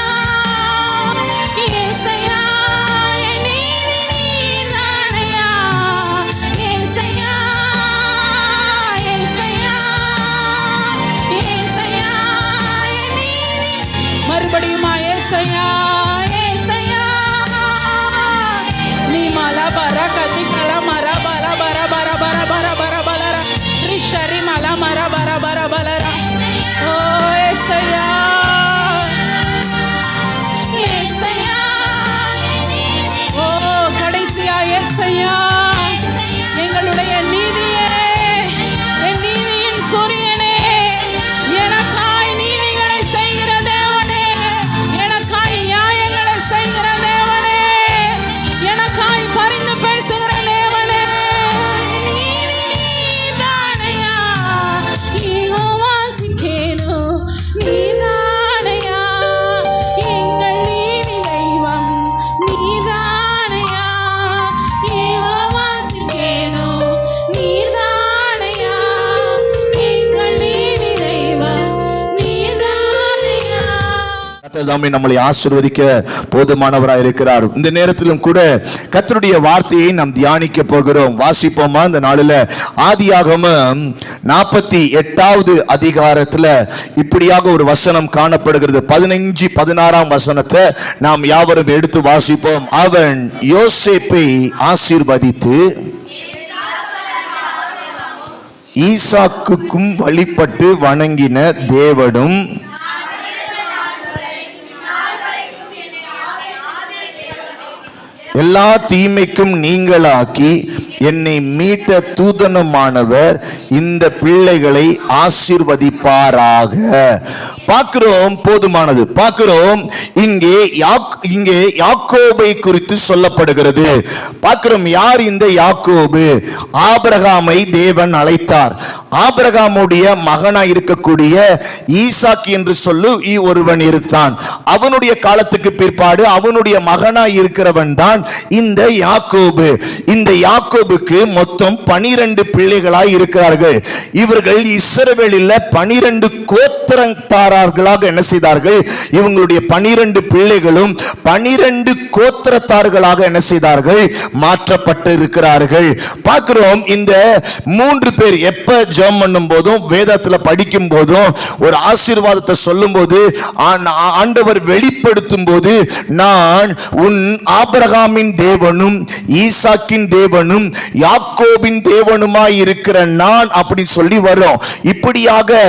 ஏசையா என் நீதி நீர்தானையா ஏசையா ஏசையா ஏசையா என் நீதி. மறுபடியுமா ஏசையா ஏசையா நீ மலபர கதி கல மர பல பர பர பர பர பர பலர ரிஷரி மல மர பர பர பலர. ஓ ஏசையா ஏசையா. ஓ கடைசியா ஏசையா எங்களுடைய நீதியே, என் நீதியின் சூரியனே, எனக்காய் நீதிகளை செய்கிற தேவனே, எனக்காய் நம்மளை ஆசீர்வதிக்க போதுமானவராய் இருக்கிறார். இந்த நேரத்திலும் கூட கர்த்தருடைய வார்த்தையை நாம் தியானிக்க போகிறோம். வாசிப்போமா? இந்த நாளில் ஆதியாகமம் 48வது அதிகாரத்துல இப்படியாக ஒரு வசனம் காணப்படுகிறது. 15-16 வசனத்தை நாம் யாவரும் எடுத்து வாசிப்போம். அவன் யோசேப்பை ஆசீர்வதித்து ஈசாக்குக்கும் வழிபட்டு வணங்கின தேவனும் எல்லா தீமைக்கும் நீங்களாக்கி என்னை மீட்ட தூதனுமானவர் இந்த பிள்ளைகளை ஆசீர்வதிப்பாராக. பார்க்கிறோம், போதுமானது. பார்க்கிறோம், இங்கே யாக்கோபை குறித்து சொல்லப்படுகிறது. பார்க்கிறோம், யார் இந்த யாக்கோபு? ஆபிரகாமை தேவன் அழைத்தார். ஆபிரகாமுடைய மகனாய் இருக்கக்கூடிய ஈசாக் என்று சொல்லு ஒருவன் இருந்தான். அவனுடைய காலத்துக்கு பிற்பாடு அவனுடைய மகனாய் இருக்கிறவன் தான் இந்த யாக்கோபு. இந்த யாக்கோபுக்கு மொத்தம் 12 பிள்ளைகளாய் இருக்கிறார்கள். இவர்கள் இஸ்ரவேலில் 12 கோத்திரத்தார்களாக என்ன செய்தார்கள்? இவங்களுடைய 12 பிள்ளைகளும் 12 கோத்திரத்தார்களாக என்ன செய்தார்கள்? மாற்றப்பட்டு இருக்கிறார்கள். பார்க்கிறோம், இந்த 3 பேர் எப்ப ஜெபம் பண்ணும் போதும் வேதத்தில் படிக்கும் போதும் ஒரு ஆசீர்வாதத்தை சொல்லும் போது ஆண்டவர் வெளிப்படுத்தும் போது நான் உன் ஆபிரகாமின் தேவனும் ஈசாக்கின் தேவனும் யாக்கோபின் தேவனுமாய் இருக்கிற நான் அப்படி சொல்லி வரும். இப்படியாக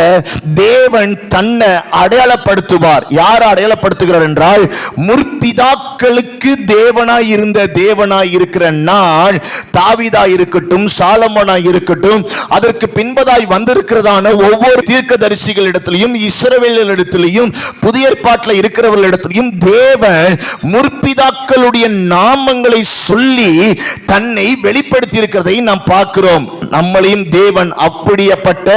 தேவன் தன்னை அடையாளப்படுத்துவார். யார் அடையாளப்படுத்துகிறார் என்றால், முற்பிதாக்களுக்கு தேவனாய் இருந்த தேவனாய் இருக்கிற நான், தாவீதாய் இருக்கட்டும், சாலமோனாய் இருக்கட்டும், அதற்கு பின்பதாய் வந்திருக்கிறதான ஒவ்வொரு தீர்க்கதரிசிகளிடத்திலையும் இஸ்ரவேலிடத்திலையும் புதிய ஏற்பாட்டில் இருக்கிறவர்களிடத்திலையும் தேவன் முற்பிதாக்களுடைய நாமங்களை சொல்லி தன்னை வெளிப்படுத்தி இருக்கிறதை நாம் பார்க்கிறோம். நம்மளையும் தேவன் அப்படிப்பட்ட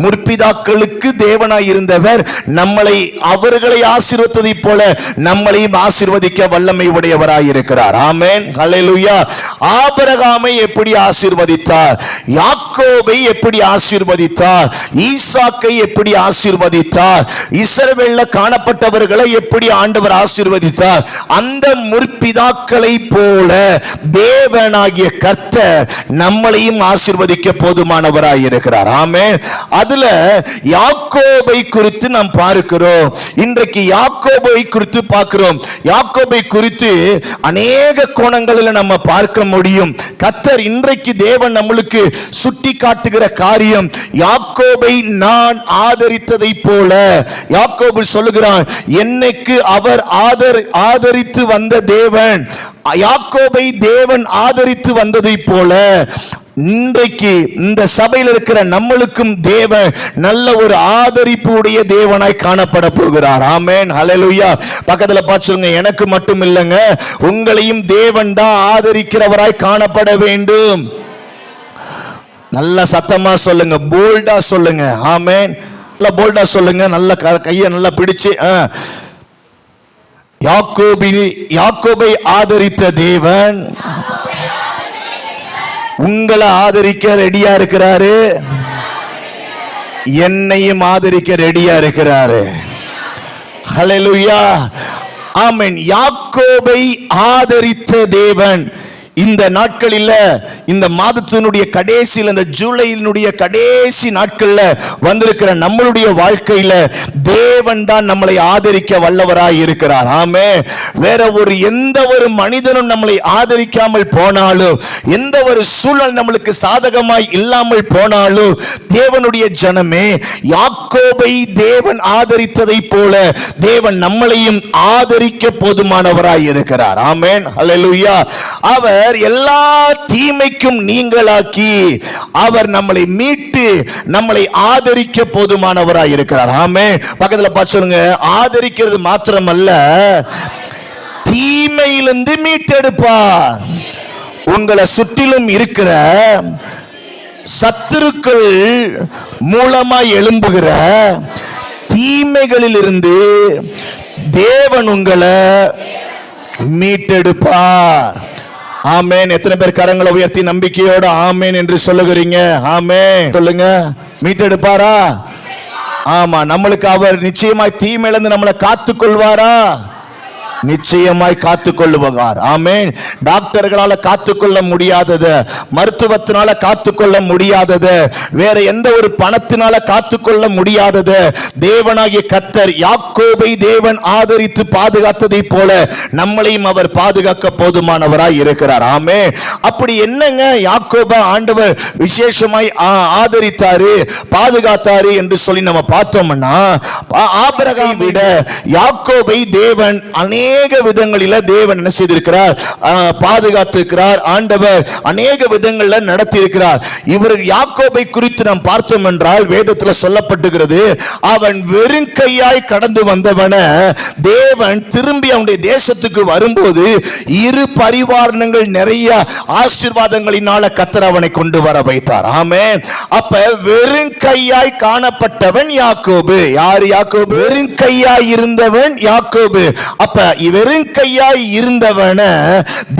முற்பிதாக்களுக்கு தேவனாய் இருந்தவர் நம்மளை அவர்களை ஆசீர்வதித்ததை போல நம்மளையும் ஆசீர்வதிக்க வல்லமை உடையவராய் இருக்கிறார். ஆமென், ஹல்லேலூயா. ஆபிரகாமை எப்படி ஆசீர்வதித்தார்? யாக்கோபை எப்படி ஆசீர்வதித்தார்? ஈசாக்கை எப்படி ஆசீர்வதித்தார்? இஸ்ரவேலில் காணப்பட்டவர்களை எப்படி ஆண்டவர் ஆசீர்வதித்தார்? அந்த முற்பிதாக்களை போல தேவனாகிய கர்த்தர் நம்மளையும் ஆசீர்வதிக்க போதுமானவராய் இருக்கிறார். ஆமென். அதுல யாக்கோபை குறித்து நாம் பார்க்கிறோம். இன்றைக்கு யாக்கோபை குறித்து பார்க்கிறோம். யாக்கோபை குறித்து அநேக கோணங்களில் நம்ம பார்க்க முடியும். கர்த்தர் இன்றைக்கு தேவன் நம்மளுக்கு சுட்டி காட்டுகிற காரியம், யாக்கோபை நான் ஆதரித்ததை போல. யாக்கோபு சொல்லுகிறான், என்னைக்கு அவர் ஆதரித்து வந்த தேவன், யாக்கோபை தேவன் ஆதரித்து வந்ததை போல இன்றைக்கு இந்த சபையில் இருக்கிற நம்மளுக்கும் தேவன் நல்ல ஒரு ஆதரிப்பு உடைய தேவனாய் காணப்பட போகிறார். ஆமென், ஹல்லேலூயா. பக்கத்துல பார்த்துங்க, எனக்கு மட்டும் இல்லைங்க, உங்களையும் தேவன் தான் ஆதரிக்கிறவராய் காணப்பட வேண்டும். நல்ல சத்தமா சொல்லுங்க, போல்டா சொல்லுங்க. ஆமென், நல்ல போல்டா சொல்லுங்க. நல்ல கையை நல்லா பிடிச்சு, யாக்கோபை ஆதரித்த தேவன் உங்களை ஆதரிக்க ரெடியா இருக்கிறாரு, என்னையும் ஆதரிக்க ரெடியா இருக்கிறாரு. ஹல்லேலூயா, ஆமென். யாக்கோபை ஆதரித்த தேவன் இந்த நாட்களில், இந்த மாதத்தினுடைய கடைசியில், இந்த ஜூலையினுடைய கடைசி நாட்களில் வந்திருக்கிற நம்மளுடைய வாழ்க்கையில தேவன் தான் நம்மளை ஆதரிக்க வல்லவராய் இருக்கிறார். ஆமே, வேற எந்த ஒரு மனிதனும் நம்மளை ஆதரிக்காமல் போனாலும், எந்த ஒரு சூழல் நம்மளுக்கு சாதகமாய் இல்லாமல் போனாலும், தேவனுடைய ஜனமே, யாக்கோபை தேவன் ஆதரித்ததை போல தேவன் நம்மளையும் ஆதரிக்க போதுமானவராய் இருக்கிறார். ஆமென், ஹல்லேலூயா. அவர் எல்லா தீமைக்கும் நீங்களாக்கி அவர் நம்மளை மீட்டு நம்மளை ஆதரிக்க போதுமானவராய் இருக்கிறார். ஆமென். பக்கத்துல பார்த்து சொல்லுங்க, ஆதரிக்கிறது மாத்திரமல்ல, தீமையிலிருந்து மீட்டெடுப்பார். உங்களை சுற்றிலும் இருக்கிற சத்துருக்கள் மூலமாய் எழும்புகிற தீமைகளிலிருந்து தேவன் உங்களை மீட்டெடுப்பார். ஆமென். எத்தனை பேர் கரங்களை உயர்த்தி நம்பிக்கையோட ஆமென் என்று சொல்லுகிறீங்க? ஆமென் சொல்லுங்க. மீட்டெடுப்பாரா? ஆமா, நம்மளுக்கு அவர் நிச்சயமாய் தீமையிலிருந்து நம்மளை காத்துக் கொள்வாரா? நிச்சயமாய் காத்துக்கொள்ளுவார். ஆமென். டாக்டர்களால காத்துக்கொள்ள முடியாதது, மருத்துவத்தினால காத்துக்கொள்ள முடியாதது, வேற எந்த ஒரு பணத்தினால காத்துக்கொள்ள முடியாதது, தேவனாகிய கர்த்தர் யாக்கோபை தேவன் ஆதரித்து பாதுகாத்ததை போல நம்மளையும் அவர் பாதுகாக்க போதுமானவராய் இருக்கிறார். ஆமென். அப்படி என்னங்க யாக்கோபை ஆண்டவர் விசேஷமாய் ஆதரித்தாரு, பாதுகாத்தாரு என்று சொல்லி நம்ம பார்த்தோம்னா, ஆபிரகாமை விட யாக்கோபை தேவன் அநேக விதங்களில தேவன் என்ன செய்திருக்கிறார்? பாதுகாத்திருக்கிறார். ஆண்டவர் அநேக விதங்களில் நடத்தி இருக்கிறார். இவர் யாக்கோபை குறித்து நாம் பார்த்தோம் என்றால் வேதத்தில் சொல்லப்பட்டுகிறது, அவன் வெறும் கையாய் கடந்து வந்தவன தேவன் திரும்பி அவனுடைய தேசத்துக்கு வரும்போது இரு பரிவாரணங்கள் நிறைய ஆசீர்வாதங்களினால கர்த்தர் அவனை கொண்டு வர வைத்தார். ஆமென். அப்ப வெறும் கையாய் காணப்பட்டவன் யாக்கோபு. யார் யாக்கோபு? வெறும் கையாய் இருந்தவன் யாக்கோபு. அப்ப வெறும் கையாய் இருந்தவன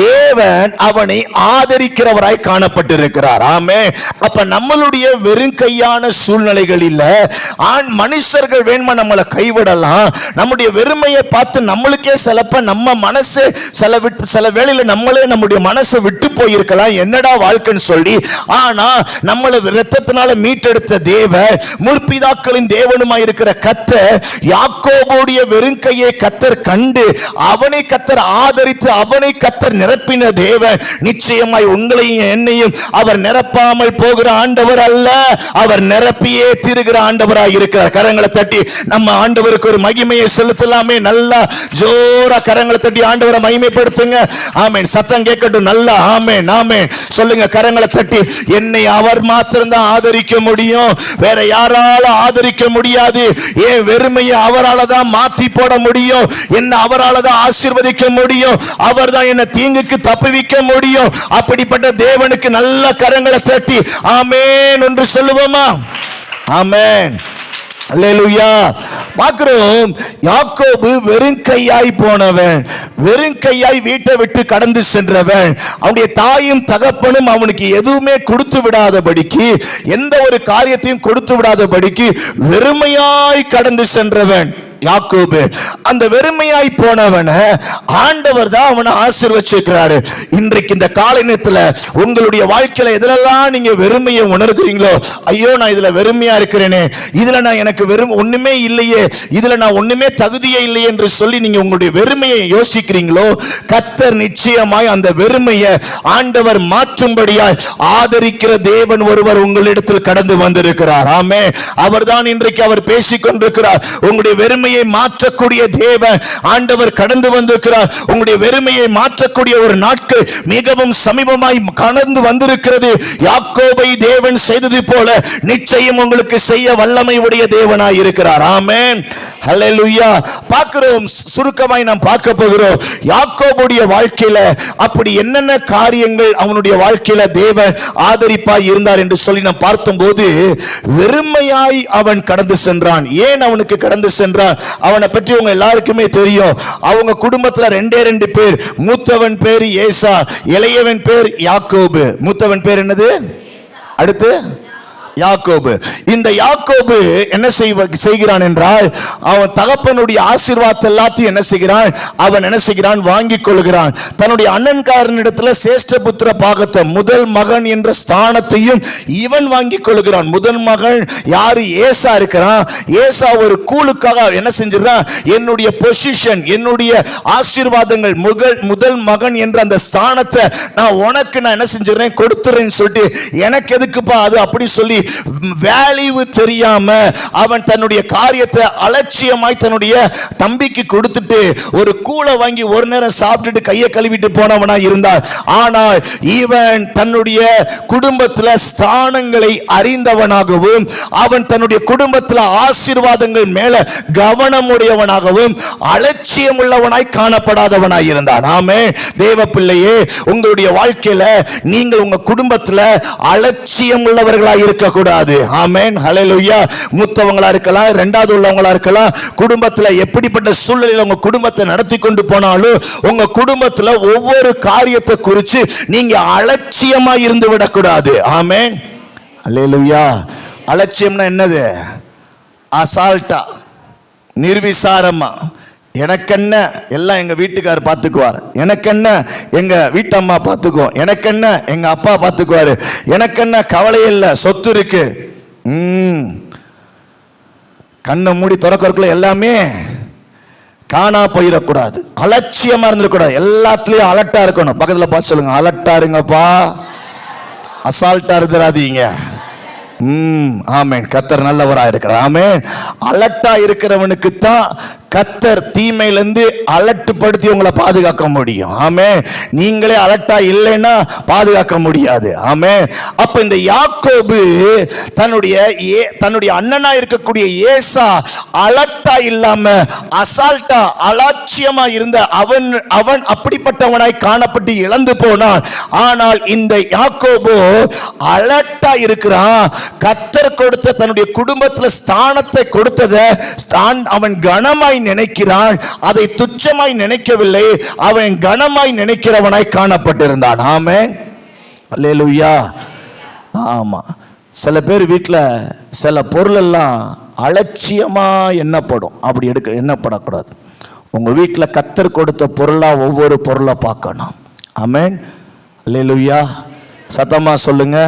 தேவன் அவனை ஆதரிக்கிறவராய் காணப்பட்டிருக்கிறார். ஆமென். அப்ப நம்மளுடைய வெறும் கையான சூழ்நிலைகளில் மனுஷர்கள் வேணுமா நம்மளை கைவிடலாம், நம்முடைய வெறுமையை பார்த்து நம்மளுக்கே சிலப்ப நம்ம மனசு சில வேளையில நம்மளே நம்முடைய மனசை விட்டு போயிருக்கலாம், என்னடா வாழ்க்கைன்னு சொல்லி. ஆனா நம்மளை இரத்தத்தினால மீட்டெடுத்த தேவன், முற்பிதாக்களின் தேவனுமாய் இருக்கிற கர்த்தர் யாக்கோபுடைய வெறும் கையை கர்த்தர் கண்டு அவனை கர்த்தர் ஆதரித்து அவனை கர்த்தர் நிரப்பின தேவன் நிச்சயமாய் உங்களையும் என்னையும் அவர் நிரப்பாமல் போகிற ஆண்டவர் அல்ல, அவர் நிரப்பியே தீருகிற ஆண்டவராய் இருக்கிறார். கரங்களை தட்டி நம்ம ஆண்டவருக்கு ஒரு மகிமையை செலுத்தலாமே. நல்லா ஜோரா கரங்களை தட்டி ஆண்டவரை மகிமைப்படுத்துங்க. ஆமென். சத்தம் கேட்கட்டும். நல்லா ஆமென் ஆமென் சொல்லுங்க. கரங்களை தட்டி, என்னை அவர் மாத்திரம் தான் ஆதரிக்க முடியும், வேற யாரால ஆதரிக்க முடியாது. ஏன் வெறுமையை அவரால் தான் மாத்தி போட முடியும், என்ன அவரால் தான் ஆசீர்வதிக்க முடியும், அவர் தான் என்ன தீங்குக்கு தப்புவிக்க முடியும். அப்படிப்பட்ட தேவனுக்கு நல்ல கரங்களை தட்டி ஆமென் என்று சொல்லுவோமா? ஆமென். அல்லேலூயா. பார்க்கிறோம், யாக்கோபு வெறும் கையாய் போனவன், வெறும் கையாய் வீட்டை விட்டு கடந்து சென்றவன். அவனுடைய தாயும் தகப்பனும் அவனுக்கு எதுவுமே கொடுத்து விடாதபடிக்கு, எந்த ஒரு காரியத்தையும் கொடுத்து விடாதபடிக்கு வெறுமையாய் கடந்து சென்றவன் யாக்கோபு. அந்த வெறுமையாய் போனவன ஆண்டவர் தான் அவனை ஆசீர்வதிச்சிருக்கிறாரு. இன்றைக்கு இந்த காலை நேரத்துல உங்களுடைய வாழ்க்கையில எதெல்லாம் நீங்க வெறுமையை உணர்கிறீங்களோ, ஐயோ நான் இதுல வெறுமையா இருக்கிறேனே, இதுல நான் எனக்கு வெறும் ஒண்ணுமே இல்லையே, இதுல நான் ஒண்ணுமே தகுதியே இல்லையே என்று சொல்லி நீங்க உங்களுடைய வெறுமையை யோசிக்கிறீங்களோ, கர்த்தர் நிச்சயமாய் அந்த வெறுமையை ஆண்டவர் மாற்றும்படியாய் ஆதரிக்கிற தேவன் ஒருவர் உங்களிடத்தில் கடந்து வந்திருக்கிறார். ஆமென். அவர்தான் இன்றைக்கு அவர் பேசிக் கொண்டிருக்கிறார். உங்களுடைய வெறுமையை மாற்றக்கூடிய தேவன் ஆண்டவர் கடந்து வந்திருக்கிறார். உங்களுடைய வெறுமையை மாற்றக்கூடிய ஒரு நாட்கள் மிகவும் சமீபமாய் கடந்து வந்திருக்கிறது. யாக்கோபை தேவன் செய்தது போல நிச்சயம் உங்களுக்கு செய்ய வல்லமை உடைய தேவனாய் இருக்கிறார். ஆமென். ஹல்லேலூயா. பார்க்கிறோம், சுருக்கமாய் நாம் பார்க்க போகிறோம். யாக்கோபுடைய வாழ்க்கையில அப்படி என்னென்ன காரியங்கள் அவனுடைய வாழ்க்கையில தேவன் ஆதரிப்பாய் இருந்தார் என்று சொல்லி நாம் பார்த்தபோது, வெறுமையாய் அவன் கடந்து சென்றான். ஏன் அவனுக்கு கடந்து சென்றான்? அவனை பற்றி உங்க எல்லாருக்குமே தெரியும். அவங்க குடும்பத்துல ரெண்டு பேர். மூத்தவன் பேர் ஏசா, இளையவன் பேர் யாக்கோபு. மூத்தவன் பேர் என்னது? அடுத்து யாக்கோபு. இந்த யாக்கோபு என்ன செய்கிறான் என்றால், அவன் தகப்பனுடைய ஆசீர்வாதத்தை எல்லாத்தையும் என்ன செய்கிறான்? அவன் என்ன செய்கிறான்? வாங்கிக் கொள்கிறான். தன்னுடைய அண்ணன்காரனிடத்துல சேஷ்ட புத்திர பாகத்தை, முதல் மகன் என்ற ஸ்தானத்தையும் இவன் வாங்கிக் கொள்கிறான். முதல் மகன் யாரு? ஏசா இருக்கிறான். ஏசா ஒரு கூலுக்காக என்ன செஞ்சிடறான்? என்னுடைய பொசிஷன், என்னுடைய ஆசீர்வாதங்கள், முதல் மகன் என்ற அந்த ஸ்தானத்தை நான் உனக்கு நான் என்ன செஞ்சிடறேன்? கொடுத்துறேன்னு சொல்லிட்டு, எனக்கு எதுக்குப்பா அது அப்படி சொல்லி வேல்யூ தெரியாம அவன் தன்னுடைய காரியத்தை அலட்சியமாய் தன்னுடைய தம்பிக்கு கொடுத்துட்டு ஒரு கூளை வாங்கி ஒரு நேரம் சாப்பிட்டுட்டு கையை கழுவிட்டு போனவனா இருந்தார். ஆனால் இவன் தன்னுடைய குடும்பத்தில் ஸ்தானங்களை அறிந்தவனாகவும் அவன் தன்னுடைய குடும்பத்தில் ஆசீர்வாதங்கள் மேல கவனமுடையவனாகவும் அலட்சியம் உள்ளவனாய் காணப்படாதவனாய் இருந்தான். ஆமே தேவ பிள்ளையே, உங்களுடைய வாழ்க்கையில நீங்கள் உங்க குடும்பத்தில் அலட்சியம் உள்ளவர்களாய் இருக்க கூடாது. ஆமென். ஹல்லேலூயா. மூத்தவங்களா இருக்கலாம், இரண்டாவது உள்ளவங்களா இருக்கலாம், குடும்பத்துல எப்படிப்பட்ட சூழ்நிலையில உங்க குடும்பத்தை நடத்தி கொண்டு போனாலும் உங்க குடும்பத்துல ஒவ்வொரு காரியத்தை குறித்து நீங்க அலட்சியமா இருந்து விடக்கூடாது. ஆமென். ஹல்லேலூயா. அலட்சியம்னா என்னது? அசால்ட்டா, நிர்விசாரமா, எனக்கென்ன எல்லாம் எங்க வீட்டுக்காரர் பார்த்துக்குவார், எனக்கென்ன எங்க வீட்டம்மா பார்த்துக்குவோம், எனக்கென்ன எங்க அப்பா பார்த்துக்குவாரு, எனக்கென்ன கவலை இல்லை, சொத்து இருக்கு. கண்ணை மூடி திறக்கறதுக்குள்ள எல்லாமே காணா போயிடக்கூடாது, அலட்சியமா இருந்துடக்கூடாது, எல்லாத்துலயும் அலர்ட்டா இருக்கணும். பக்கத்துல பார்த்து சொல்லுங்க, அலர்ட்டா இருங்கப்பா, அசால்ட்டா இருந்துடாதீங்க. ஆமென். கர்த்தர் நல்லவராக இருக்கிறார். ஆமென். அலர்ட்டா இருக்கிறவனுக்கு தான் கர்த்தர் தீமையிலிருந்து அலர்ட்படுத்தி உங்களை பாதுகாக்க முடியும். ஆமென். நீங்களே அலர்ட்டா இல்லைன்னா பாதுகாக்க முடியாது. ஆமென். அப்ப இந்த யாக்கோபு தன்னுடைய அண்ணனா இருக்கக்கூடிய ஏசா அலர்ட்டா இல்லாம அசால்ட்டா அலட்சியமா இருந்த அவன் அப்படிப்பட்டவனாய் காணப்பட்டு இழந்து போனான். ஆனால் இந்த யாக்கோபு அலர்ட்டா இருக்கிறான். கர்த்தர் கொடுத்த தன்னுடைய குடும்பத்தில் ஸ்தானத்தை கொடுத்ததை அவன் கனமாய் நினைக்கிறான், அதை துச்சமாய் நினைக்கவில்லை, அவன் கனமாய் நினைக்கிறவனாய் காணப்பட்டிருந்தான். ஆமென். அல்லேலூயா. ஆமா, சில பேர் வீட்டில் சில பொருள் எல்லாம் அலட்சியமா எண்ணப்படும், அப்படி எண்ணப்படக்கூடாது. உங்க வீட்டில் கர்த்தர் கொடுத்த பொருளா ஒவ்வொரு பொருளை பார்க்கணும். ஆமென். அல்லேலூயா. சத்தமா சொல்லுங்க.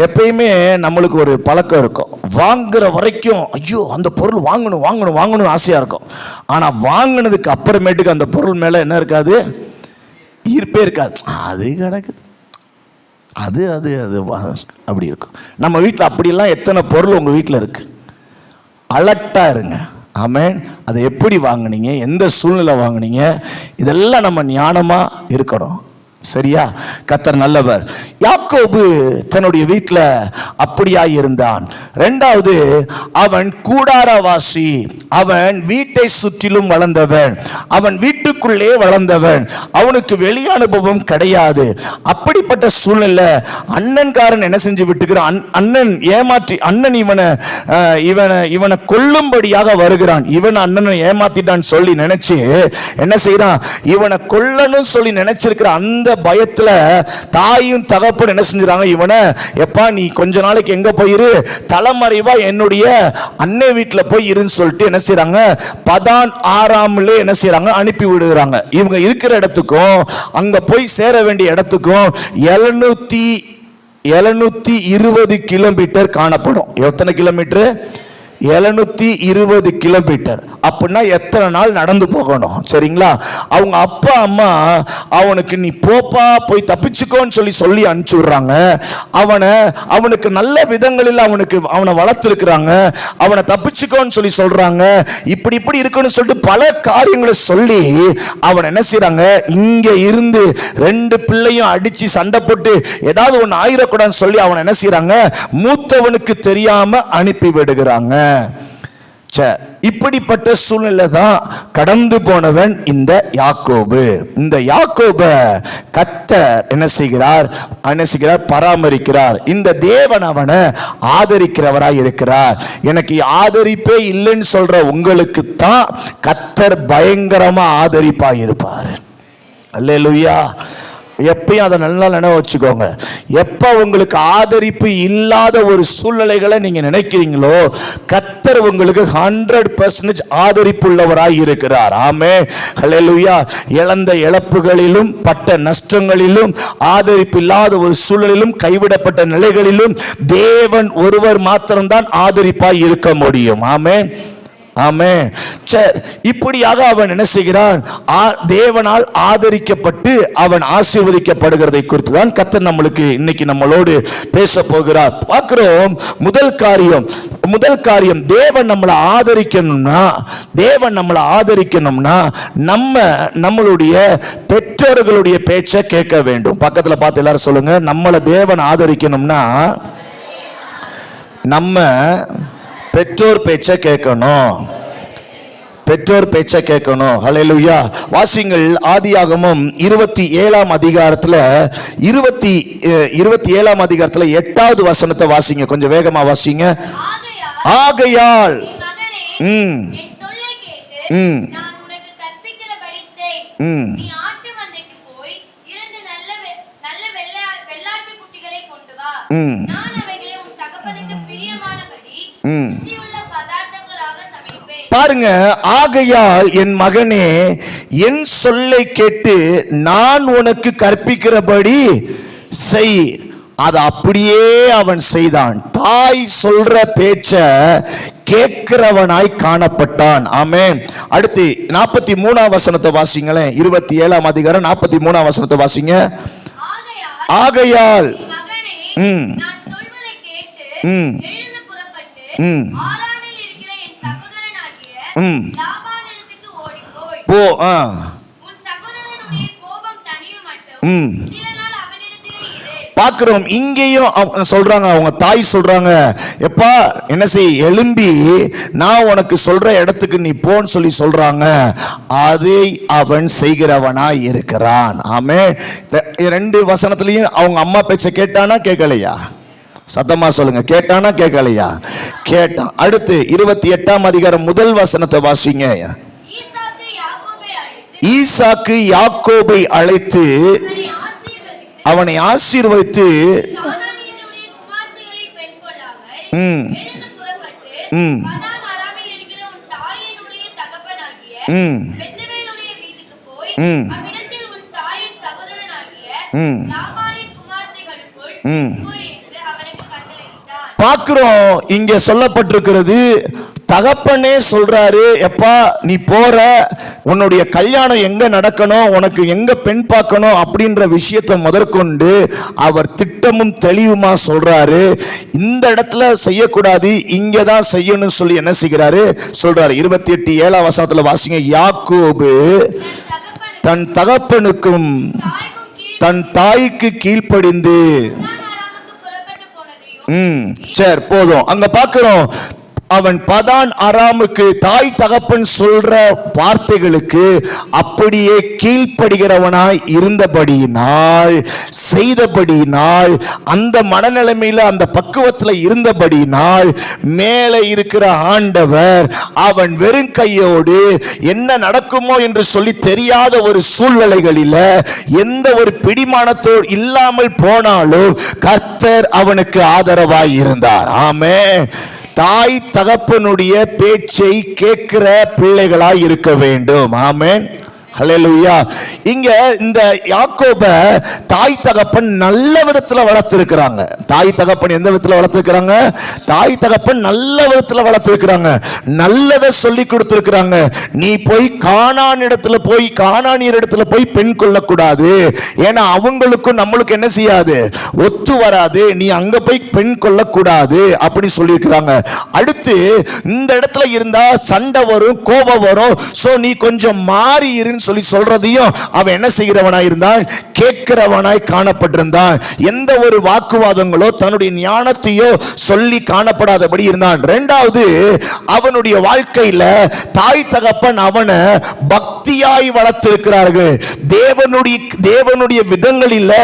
எப்பயுமே நம்மளுக்கு ஒரு பழக்கம் இருக்கும், வாங்குற வரைக்கும் ஐயோ அந்த பொருள் வாங்கணும் வாங்கணும் வாங்கணும்னு ஆசையா இருக்கும். ஆனா வாங்கினதுக்கு அப்புறமேட்டுக்கு அந்த பொருள் மேல என்ன இருக்காது, ஈர்ப்பே இருக்காது. அது கிடக்குது, அது அது அது அப்படி இருக்கும். நம்ம வீட்டில் அப்படிலாம் எத்தனை பொருள் உங்க வீட்டில் இருக்கு. அலர்ட்டா இருங்க. ஆமென். அதை எப்படி வாங்கினீங்க, எந்த சூழ்நிலை வாங்கினீங்க, இதெல்லாம் நம்ம ஞானமா இருக்கணும். சரியா? கர்த்தர் நல்லவர். யாக்கோபு தன்னுடைய வீட்டில் அப்படியாய் இருந்தான். இரண்டாவது, அவன் கூடாரவாசி, அவன் வீட்டை சுற்றிலும் வளர்ந்தவன், அவன் வீட்டுக்குள்ளே வளர்ந்தவன், அவனுக்கு வெளி அனுபவம் கிடையாது. அப்படிப்பட்ட சூழ்நிலை அண்ணன்காரன் என்ன செஞ்சு விட்டுக்கிறான், அண்ணன் ஏமாற்றி, அண்ணன் இவனை கொல்லும்படியாக வருகிறான். இவன் அண்ணனை ஏமாத்திட்டான்னு சொல்லி நினைச்சு என்ன செய்யறான், இவனை கொல்லணும் சொல்லி நினைச்சிருக்கிற அந்த பயத்துல தாயும் தகப்பன் என்ன செஞ்சுறாங்க, இவனை எப்பா நீ கொஞ்ச நாளைக்கு எங்க போயிரு, தலைமறைவா என்னுடைய அன்னை வீட்டுல போய் இருன்னு சொல்லிட்டு என்ன செய்யறாங்க, பதான் ஆறாம்ல என்ன செய்யறாங்க, அனுப்பி விடுகிறாங்க. இவங்க இருக்கிற இடத்துக்கும் அங்க போய் சேர வேண்டிய இடத்துக்கும் 720 கிலோமீட்டர் காணப்படும். எத்தனை கிலோமீட்டர்? 720 கிலோமீட்டர். அப்படின்னா எத்தனை நாள் நடந்து போகணும்? சரிங்களா? அவங்க அப்பா அம்மா அவனுக்கு நீ போப்பா போய் தப்பிச்சுக்கோன்னு சொல்லி அனுப்பிச்சு விடுறாங்க. அவனுக்கு நல்ல விதங்களில் அவனை வளர்த்துருக்கிறாங்க, அவனை தப்பிச்சுக்கோன்னு சொல்றாங்க. இப்படி இருக்குன்னு சொல்லிட்டு பல காரியங்களை சொல்லி அவன் என்ன செய்யறாங்க, இங்க இருந்து 2 பிள்ளையும் அடிச்சு சண்டை போட்டு ஏதாவது ஒன்று ஆயிரக்கூடாதுன்னு சொல்லி அவன் என்ன செய்யறாங்க, மூத்தவனுக்கு தெரியாம அனுப்பி விடுகிறாங்க. இப்படிப்பட்ட சூழ்நிலை தான் கடந்து போனவன் இந்த யாக்கோபு. இந்த யாக்கோப கர்த்தர் என்ன செய்கிறார், பராமரிக்கிறார். இந்த தேவன் அவனை ஆதரிக்கிறவராய் இருக்கிறார். எனக்கு ஆதரிப்பே இல்லைன்னு சொல்ற உங்களுக்கு தான் கர்த்தர் பயங்கரமா ஆதரிப்பாய் இருப்பார். அல்லேலூயா. எப்பயும் அதை நல்லா நினைவு வச்சுக்கோங்க. எப்ப உங்களுக்கு ஆதரிப்பு இல்லாத ஒரு சூழ்நிலைகளை நீங்க நினைக்கிறீங்களோ, கர்த்தர் உங்களுக்கு 100% ஆதரிப்பு உள்ளவராய் இருக்கிறார். ஆமென். ஹல்லேலூயா. இழந்த இழப்புகளிலும் பட்ட நஷ்டங்களிலும் ஆதரிப்பு இல்லாத ஒரு சூழ்நிலையிலும் கைவிடப்பட்ட நிலைகளிலும் தேவன் ஒருவர் மாத்திரம்தான் ஆதரிப்பாய் இருக்க முடியும். ஆமென். ஆமென். சரி, இப்படியாக அவன் என்ன செய்கிறான், தேவனால் ஆதரிக்கப்பட்டு அவன் ஆசீர்வதிக்கப்படுகிறதை குறித்து தான் கர்த்தர் நம்மளுக்கு இன்னைக்கு நம்மளோடு பேச போகிறார். பார்க்கிறோம். முதல் காரியம் தேவன் நம்மளை ஆதரிக்கணும்னா நம்மளுடைய பெற்றோர்களுடைய பேச்சை கேட்க வேண்டும். பக்கத்துல பார்த்து எல்லாரும் சொல்லுங்க, நம்மளை தேவன் ஆதரிக்கணும்னா நம்ம பெற்றோர் பேச்சை கேட்கணும். ஹல்லேலூயா. வாசிங்கள் ஆதியாகமம் 27ஆம் அதிகாரத்துல 27ஆம் அதிகாரத்துல 8வது வசனத்தை வாசிங்க. கொஞ்சம் வேகமா வாசிங்க. ஆகையால் பாருங்க, ஆகையால் என் மகனே, என் சொல்லை கேட்டு நான் உனக்கு கற்பிக்கிறபடி செய். அது அப்படியே அவன் செய்தான். தாய் சொல்ற பேச்ச கேட்கிறவனாய் காணப்பட்டான். ஆமென். அடுத்து 43ஆம் வசனத்தை வாசிங்களேன். 27ஆம் அதிகாரம் 43ஆம் வசனத்தை வாசிங்க. ஆகையால் நான் சொல்வதை கேட்டு எழுந்து புறப்பட்டு ஆரானில் இருக்கிற என் சகோதரனாகிய லாபானிடத்துக்கு ஓடிப்போய் போ உன் சகோதரனுடைய கோபம் தணியும் மட்டும் சில நாள் அவனிடத்திலே இரு. பார்க்கிறோம். இங்கேயும் சொல்றாங்க, அவங்க தாய் சொல்றாங்க, எப்பா என்ன செய், எழும்பி நான் உனக்கு சொல்ற இடத்துக்கு நீ போன்னு சொல்லி சொல்றாங்க. அதை அவன் செய்கிறவனாய் இருக்கிறான். ஆமென். 2 வசனத்திலையும் அவங்க அம்மா பேச்ச கேட்டானா கேட்கலையா? சத்தமா சொல்லுங்க, கேட்டானா கேட்கலையா? கேட்டான். அடுத்து 28ஆம் அதிகாரம் 1 வசனத்தை வாசிங்க. ஈசாக்கு யாக்கோபை அழைத்து அவனை ஆசீர்வதித்து கானானியருடைய குமாரத்திகளில் பெண் கொள்ளாமல் எழுந்து புறப்பட்டு பதான் அராமில் இருக்கிற உன் தாயினுடைய தகப்பனாகிய பெத்துவேலுடைய வீட்டுக்கு போய் அவ்விடத்தில் உன் தாயின் சகோதரனாகிய லாபானின் குமாரத்திகளுக்குள் என்று அவனுக்கு கட்டளையிட்டான். பார்க்கிறோம், இங்க சொல்லப்பட்டிருக்கிறது, தகப்பனே சொல்றாரு, எப்பா நீ போற, உன்னுடைய கல்யாணம் எங்க நடக்கணும், உனக்கு எங்க பெண் பார்க்கணும் அப்படின்ற விஷயத்தை முதற்கொண்டு அவர் திட்டமும் தெளிவுமா சொல்றாரு. இந்த இடத்துல செய்யக்கூடாது, இங்கதான் செய்யணும் சொல்லி என்ன செய்கிறாரு சொல்றாரு. 28 வசனத்துல வாசிங்க. யாக்கோபு தன் தகப்பனுக்கும் தன் தாய்க்கு கீழ்ப்படிந்து சரி போதும். அங்க பார்க்கிறோம், அவன் பதான் அராமுக்கு தாய் தகப்பன் சொல்ற வார்த்தைகளுக்கு அப்படியே கீழ்ப்படுகிறவனாய் இருந்தபடியினால், செய்தபடியினால், அந்த மனநிலைமையில அந்த பக்குவத்துல இருந்தபடியினால் மேலே இருக்கிற ஆண்டவர் அவன் வெறும் கையோடு என்ன நடக்குமோ என்று சொல்லி தெரியாத ஒரு சூழ்நிலைகளில எந்த ஒரு பிடிமானத்தோடு இல்லாமல் போனாலும் கர்த்தர் அவனுக்கு ஆதரவாய் இருந்தார். ஆமென். தாய் தகப்பனுடைய பேச்சை கேட்கிற பிள்ளைகளாய் இருக்க வேண்டும். ஆமென். ஹல்லேலூயா. இங்க இந்த யாக்கோப தாய் தகப்பன் நல்ல விதத்துல வளர்த்திருக்கிறாங்க. தாய் தகப்பன் எந்த விதத்துல வளர்த்திருக்கிறாங்க? தாய் தகப்பன் நல்ல விதத்துல வளர்த்திருக்கிறாங்க. நல்லதை சொல்லி கொடுத்திருக்கிறாங்க. நீ போய் கானானியர் இடத்துல போய் பெண் கொள்ளக்கூடாது, ஏன்னா அவங்களுக்கும் நம்மளுக்கு என்ன செய்யாது, ஒத்து வராது, நீ அங்க போய் பெண் கொள்ளக்கூடாது அப்படி சொல்லியிருக்கிறாங்க. அடுத்து இந்த இடத்துல இருந்தா சண்டை வரும், கோபம் வரும், சோ நீ கொஞ்சம் மாறி இருன்னு சொல்லி சொல்றதையும் அவன் என்ன செய்கிறவனாய் இருந்தான், கேட்கிறவனாய் காணப்பட்டிருந்தான். எந்த ஒரு வாக்குவாதங்களோ தன்னுடைய ஞானத்தையோ சொல்லி காணப்படாதபடி இருந்தான். இரண்டாவது, அவனுடைய வாழ்க்கையில தாய் தகப்பன் அவனை பக்தியாய் வளர்த்திருக்கிறார்கள். தேவனுடைய விதங்களில்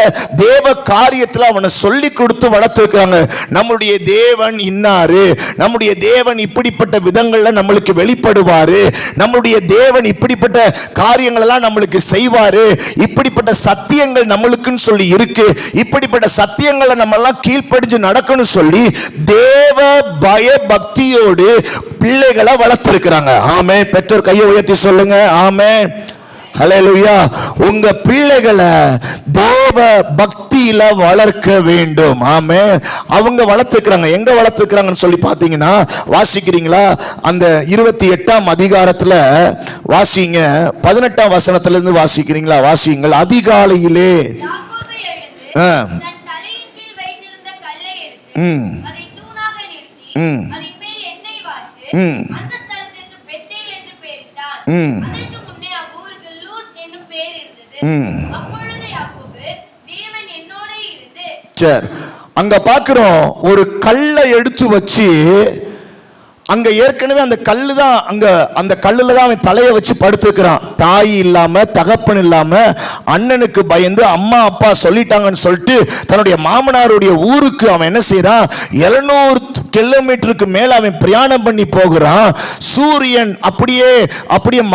தேவ காரியத்தில் அவனை சொல்லி கொடுத்து வளர்த்திருக்கிறாங்க. நம்முடைய தேவன் இன்னாரு, நம்முடைய தேவன் இப்படிப்பட்ட விதங்கள்ல நம்மளுக்கு வெளிப்படுவாரு, நம்முடைய தேவன் இப்படிப்பட்ட காரியங்கள் எல்லாம் நம்மளுக்கு செய்வாரு, இப்படிப்பட்ட சத்தியங்கள் நம்மளுக்குன்னு சொல்லி இருக்கு, இப்படிப்பட்ட சத்தியங்களை நம்ம எல்லாம் கீழ்ப்படிஞ்சு நடக்கணும் சொல்லி தேவ பய பக்தியோடு பிள்ளைகளை வளர்த்திருக்கிறாங்க. ஆமென். பெற்றோர் கையை உயர்த்தி சொல்லுங்க. ஆமென். ஹல்லேலூயா. உங்க பிள்ளைகளை தேவ பக்தியில வளர்க்க வேண்டும். ஆமென். அவங்க வளர்த்துக்கிறாங்க. எங்க வளர்த்துக்கிறாங்கன்னு சொல்லி பாத்தீங்கன்னா, வாசிக்கிறீங்களா? அந்த 28ஆம் அதிகாரத்துல வாசிங்க. 18ஆம் வசனத்துல இருந்து வாசிக்கிறீங்களா? வாசிங்கள். அதிகாலையிலே சரி, அங்க பாக்குறோம், ஒரு கல்லை எடுத்து வச்சு அங்க ஏற்கனவே அந்த கல்லு தான், அங்க அந்த கல்லுல தான் அவன் தலையை வச்சு படுத்துக்கிறான். தாய் இல்லாம தகப்பன் இல்லாம அண்ணனுக்கு பயந்து அம்மா அப்பா சொல்லிட்டாங்கன்னு சொல்லிட்டு தன்னுடைய மாமனாருடைய ஊருக்கு அவன் என்ன செய்யறான், 700 கிலோமீட்டருக்கு மேல அவன் பிரயாணம் பண்ணி போகிறான். சூரியன் அப்படியே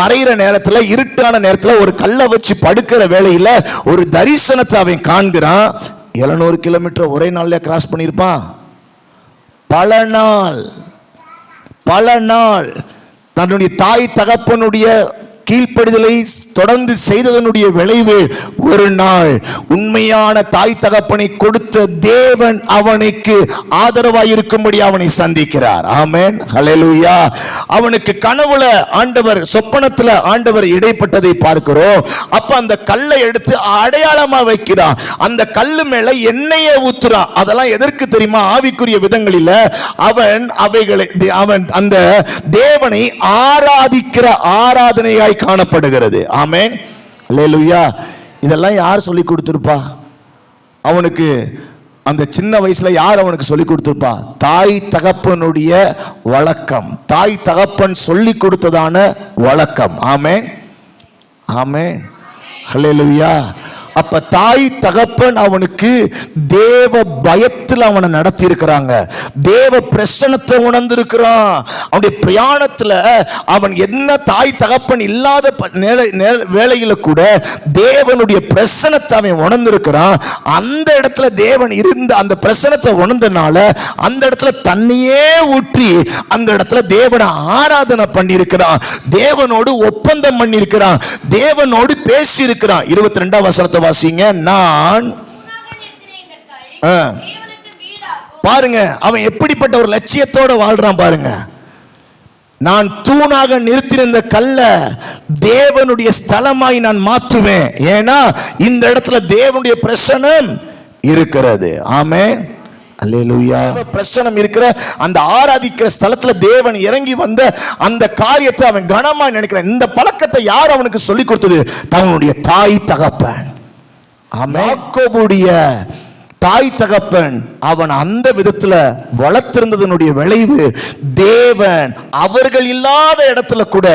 மறைகிற நேரத்துல, இருட்டான நேரத்துல ஒரு கல்லை வச்சு படுக்கிற வேளையில ஒரு தரிசனத்தை அவன் காண்கிறான். 700 கிலோமீட்டர் ஒரே நாள்ல கிராஸ் பண்ணியிருப்பான். பல நாள் தன்னுடைய தாய் தகப்பனுடைய கீழ்ப்படிதலை தொடர்ந்து செய்ததனுடைய விளைவு, ஒரு நாள் உண்மையான தாய் தகப்பனை கொடுத்த தேவன் அவனுக்கு ஆதரவாய் இருக்கும்படி அவனை சந்திக்கிறார். ஆமென், ஹல்லேலூயா. அவனுக்கு கனவுல ஆண்டவர், சொப்பனத்துல ஆண்டவர் இடைப்பட்டதை பார்க்கிறோம். அப்ப அந்த கல்லை எடுத்து அடையாளமா வைக்கிறான். அந்த கல்லு மேல எண்ணெயை ஊத்துறான். அதெல்லாம் எதற்கு தெரியுமா? ஆவிக்குரிய விதங்களில் அவன் அந்த தேவனை ஆராதிக்கிற ஆராதனையாய் காணப்படுகிறது. ஆமென், அல்லேலூயா. இதெல்லாம் யார் சொல்லி கொடுத்திருப்பா அவனுக்கு? அந்த சின்ன வயசுல யார் அவனுக்கு சொல்லி கொடுத்திருப்பா? தாய் தகப்பனுடைய வழக்கம், தாய் தகப்பன் சொல்லி கொடுத்ததான வழக்கம். ஆமென், ஆமென், அல்லேலூயா. அப்ப தாய் தகப்பன் அவனுக்கு தேவ பயத்தில் அவனை நடத்தி இருக்கிறாங்க. தேவ பிரசன்னத்தை உணர்ந்திருக்கிறான். அவனுடைய பிரயாணத்துல அவன் என்ன தாய் தகப்பன் இல்லாத வேளையில கூட தேவனுடைய பிரசன்னத்தை அவன் உணர்ந்திருக்கிறான். அந்த இடத்துல தேவன் இருந்த அந்த பிரசன்னத்தை உணர்ந்தனால அந்த இடத்துல தண்ணியே ஊற்றி அந்த இடத்துல தேவனை ஆராதனை பண்ணி இருக்கிறான். தேவனோடு ஒப்பந்தம் பண்ணி இருக்கிறான். தேவனோடு பேசி இருக்கிறான். 22ஆம் வசனத்தை வாசிங்க. நான் பாருங்க, அவன் எப்படிப்பட்ட ஒரு லட்சியத்தோட வாழ்றான் பாருங்க. நான் தூணாக நிறுத்தின கல்ல தேவனுடைய ஸ்தலமாய் நான் மாற்றுவேன். ஏன்னா இந்த இடத்துல தேவனுடைய பிரசன்னம் இருக்கிறது. ஆமென், அல்லேலூயா. பிரசன்னம் இருக்கிற அந்த ஆராதிக்கிற ஸ்தலத்துல தேவன் இறங்கி வந்த அந்த காரியத்தை அவன் கனமா நினைக்கிறான். இந்த பழக்கத்தை யார் அவனுக்கு சொல்லி கொடுத்தது? தன்னுடைய தாய் தகப்பன். யாக்கோபுடைய தாய் தகப்பன் அவன் அந்த விதத்துல வளர்த்திருந்ததனுடைய விளைவு, தேவன் அவர்கள் இல்லாத இடத்துல கூட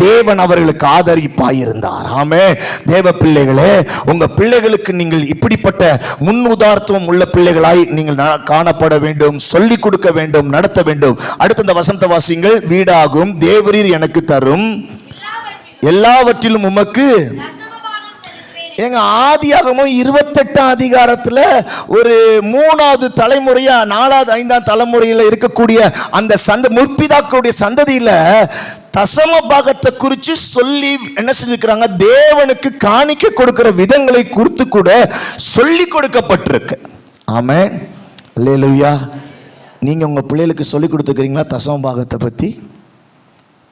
தேவன் அவர்களுக்கு ஆதரிப்பாயிருந்தார். ஆமென். தேவ பிள்ளைகளே, உங்க பிள்ளைகளுக்கு நீங்கள் இப்படிப்பட்ட முன் உதாரணத்துவம் உள்ள பிள்ளைகளாய் நீங்கள் காணப்பட வேண்டும், சொல்லிக் கொடுக்க வேண்டும், நடத்த வேண்டும். அடுத்த இந்த வசனத்தை வாசிங்கள். வீடாகும் தேவரீர் எனக்கு தரும் எல்லாவற்றிலும் உமக்கு. எங்க ஆதியாகமம் 28ஆம் அதிகாரத்துல ஒரு 3வது தலைமுறையா 4வது 5ஆம் தலைமுறையில இருக்கக்கூடிய அந்த முற்பிதாக்களுடைய சந்ததியில தசம பாகத்தை குறித்து சொல்லி என்ன செஞ்சிருக்கிறாங்க? தேவனுக்கு காணிக்க கொடுக்கிற விதங்களை குறித்து கூட சொல்லி கொடுக்கப்பட்டிருக்கு. ஆமென், அல்லேலூயா. நீங்க உங்க பிள்ளைகளுக்கு சொல்லி கொடுத்துருக்கிறீங்களா? தசம பாகத்தை பத்தி,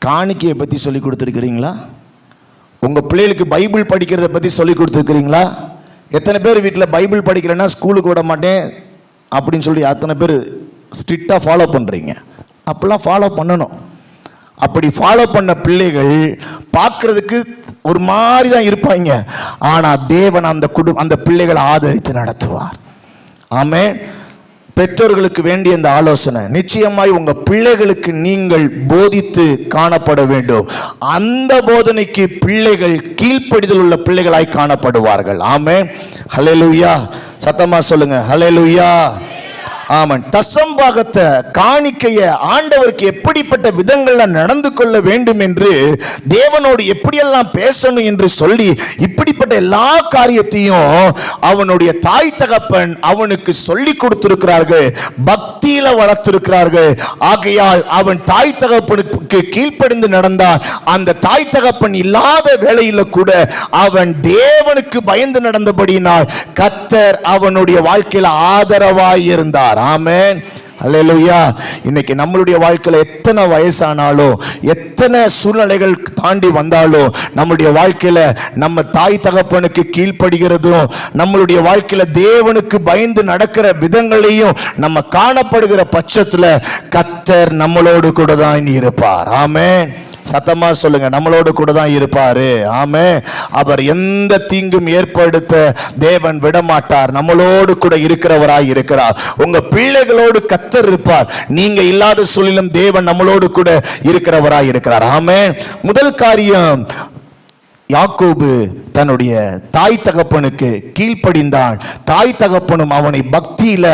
காணிக்கையை பத்தி சொல்லி கொடுத்துருக்கிறீங்களா? உங்க பிள்ளைகளுக்கு பைபிள் படிக்கிறத பத்தி சொல்லி கொடுத்துருக்கிறீங்களா? எத்தனை பேர் வீட்டில் பைபிள் படிக்கிறேன்னா ஸ்கூலுக்கு விட மாட்டேன் அப்படின்னு சொல்லி அத்தனை பேர் ஸ்ட்ரிக்டாக ஃபாலோ பண்ணுறீங்க? அப்படிலாம் ஃபாலோ பண்ணணும். அப்படி ஃபாலோ பண்ண பிள்ளைகள் பார்க்கறதுக்கு ஒரு மாதிரி தான் இருப்பாங்க. ஆனால் தேவன் அந்த பிள்ளைகளை ஆதரித்து நடத்துவார். ஆமென். பெற்றோர்களுக்கு வேண்டிய இந்த ஆலோசனை நிச்சயமாய் உங்க பிள்ளைகளுக்கு நீங்கள் போதித்து காணப்பட வேண்டும். அந்த போதனைக்கு பிள்ளைகள் கீழ்ப்படிதல் உள்ள பிள்ளைகளாய் காணப்படுவார்கள். ஆமென், ஹல்லேலூயா. சத்தமா சொல்லுங்க, ஹல்லேலூயா. ஆமாம். தசம்பாகத்தை காணிக்கைய ஆண்டவருக்கு எப்படிப்பட்ட விதங்கள்ல நடந்து கொள்ள வேண்டும் என்று, தேவனோடு எப்படியெல்லாம் பேசணும் என்று சொல்லி இப்படிப்பட்ட எல்லா காரியத்தையும் அவனுடைய தாய் தகப்பன் அவனுக்கு சொல்லி கொடுத்திருக்கிறார்கள், பக்தியில வளர்த்திருக்கிறார்கள். ஆகையால் அவன் தாய் தகப்பனுக்கு கீழ்ப்படிந்து நடந்தான். அந்த தாய் தகப்பன் இல்லாத வேளையில கூட அவன் தேவனுக்கு பயந்து நடந்தபடியினால் கர்த்தர் அவனுடைய வாழ்க்கையில ஆதரவாய் இருந்தார். ஆமென், அல்லேலூயா. இன்னைக்கு நம்மளுடைய வாழ்க்கையில எத்தனை வயசானாலும், எத்தனை சூழ்நிலைகள் தாண்டி வந்தாலும், நம்மளுடைய வாழ்க்கையில நம்ம தாய் தகப்பனுக்கு கீழ்ப்படுகிறதும், நம்மளுடைய வாழ்க்கையில தேவனுக்கு பயந்து நடக்கிற விதங்களையும் நம்ம காணப்படுகிற பட்சத்துல கர்த்தர் நம்மளோடு கூட தான் இருப்பார். ஆமென். சத்தமா சொல்லுங்க, நம்மளோடு கூட தான் இருப்பாரு. ஆமென். அவர் எந்த தீங்கும் ஏற்படுத்த தேவன் விடமாட்டார். நம்மளோடு கூட இருக்கிறவராய் இருக்கிறார். உங்க பிள்ளைகளோடு கர்த்தர் இருப்பார். நீங்க இல்லாத சூழலிலும் தேவன் நம்மளோடு கூட இருக்கிறவராய் இருக்கிறார். ஆமென். முதல் காரியம், யாக்கோபு தன்னுடைய தாய் தகப்பனுக்கு கீழ்ப்படிந்தான். தாய் தகப்பனும் அவனை பக்தியில